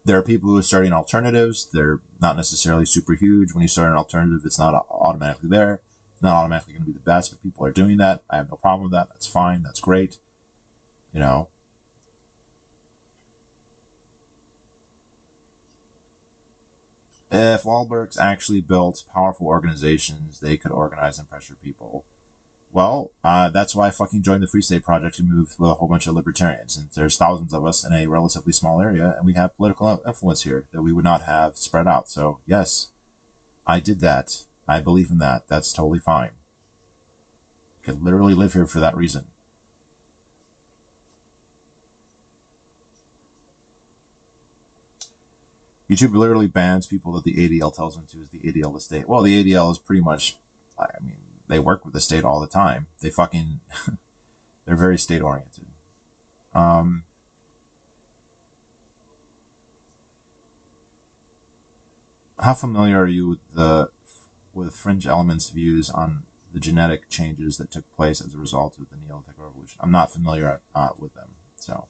There are people who are starting alternatives. They're not necessarily super huge. When you start an alternative, it's not automatically there. It's not automatically going to be the best, but people are doing that. I have no problem with that. That's fine. That's great. You know. If Wahlbergs actually built powerful organizations, they could organize and pressure people. Well, that's why I fucking joined the Free State Project and moved with a whole bunch of libertarians. And there's thousands of us in a relatively small area, and we have political influence here that we would not have spread out. So, yes, I did that. I believe in that. That's totally fine. I could literally live here for that reason. YouTube literally bans people that the ADL tells them to, is the ADL the state. Well, the ADL is pretty much, I mean, they work with the state all the time. They fucking, they're very state oriented. How familiar are you with Fringe Element's views on the genetic changes that took place as a result of the Neolithic Revolution? I'm not familiar with them, so.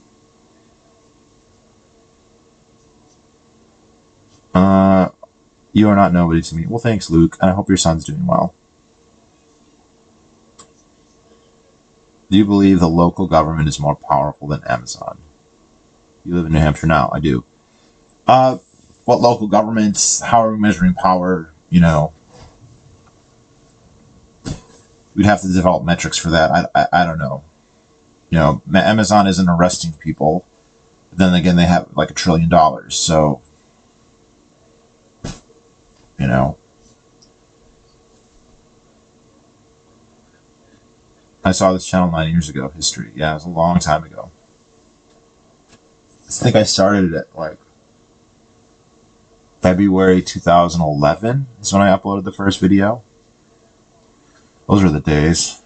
You are not nobody to me. Well, thanks, Luke. I hope your son's doing well. Do you believe the local government is more powerful than Amazon? You live in New Hampshire now. I do. What local governments? How are we measuring power? You know, we'd have to develop metrics for that. I don't know. You know, Amazon isn't arresting people. But then again, they have like $1 trillion. So, you know. I saw this channel 9 years ago, history. Yeah, it was a long time ago. I think I started it like February 2011 is when I uploaded the first video. Those were the days.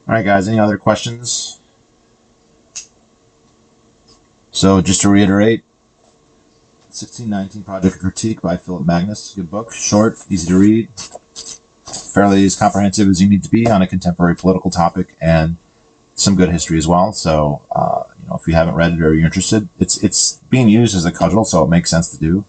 All right, guys, any other questions? So just to reiterate, 1619 Project Critique by Philip Magnus. Good book, short, easy to read, fairly as comprehensive as you need to be on a contemporary political topic, and some good history as well. So, you know, if you haven't read it or you're interested, it's being used as a cudgel, so it makes sense to do.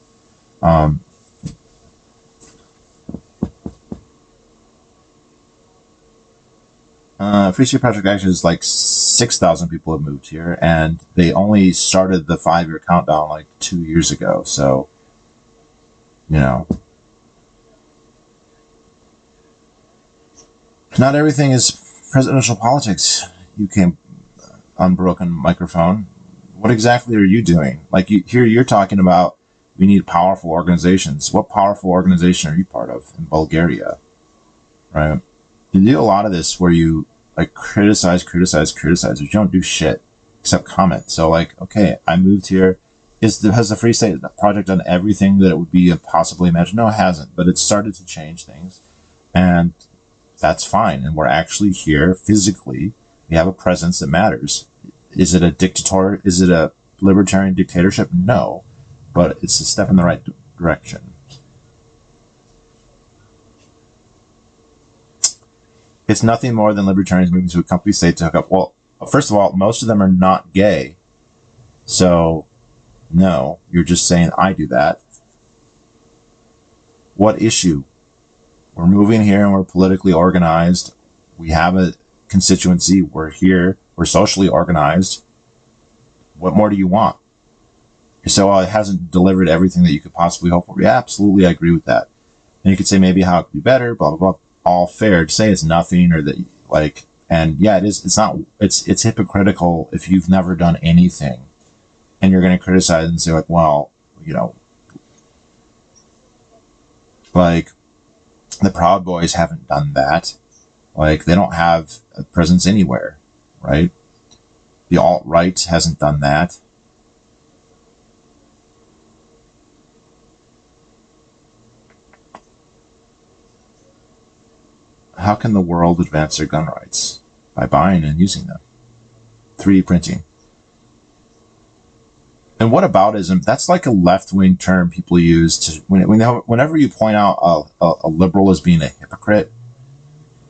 Free State Project actually is like 6,000 people have moved here, and they only started the 5-year countdown like 2 years ago. So, you know, not everything is presidential politics. You came unbroken microphone. What exactly are you doing? Like here, you're talking about we need powerful organizations. What powerful organization are you part of in Bulgaria? Right? You do a lot of this where you like criticize, but you don't do shit except comment. So like, okay, I moved here. Has the Free State Project done everything that it would be possibly imagined? No, it hasn't, but it's started to change things, and that's fine. And we're actually here physically. We have a presence that matters. Is it a dictator? Is it a libertarian dictatorship? No, but it's a step in the right direction. It's nothing more than libertarians moving to a company state to hook up. Well, First of all, most of them are not gay. So, no, you're just saying I do that. What issue? We're moving here and we're politically organized. We have a constituency. We're here. We're socially organized. What more do you want? So it hasn't delivered everything that you could possibly hope for. Yeah, absolutely, I agree with that. And you could say maybe how it could be better, blah, blah, blah. All fair. To say it's nothing or that, like, and yeah, it is. It's not, it's hypocritical if you've never done anything and you're going to criticize and say, like, well, you know, like, the Proud Boys haven't done that. Like, they don't have a presence anywhere, right? The alt-right hasn't done that. How can the world advance their gun rights? By buying and using them. 3D printing. And whataboutism, that's like a left-wing term people use to whenever you point out a liberal as being a hypocrite,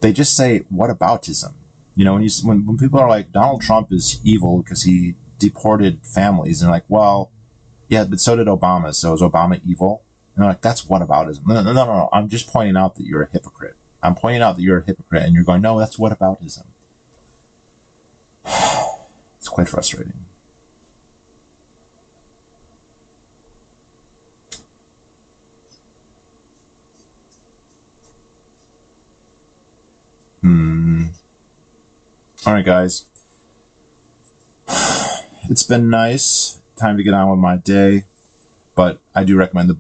they just say whataboutism. You know, when people are like, Donald Trump is evil because he deported families, and they're like, well, yeah, but so did Obama. So is Obama evil? And they're like, that's whataboutism. No. I'm just pointing out that you're a hypocrite. I'm pointing out that you're a hypocrite, and you're going, no, that's whataboutism. It's quite frustrating. All right, guys. It's been nice. Time to get on with my day. But I do recommend the book.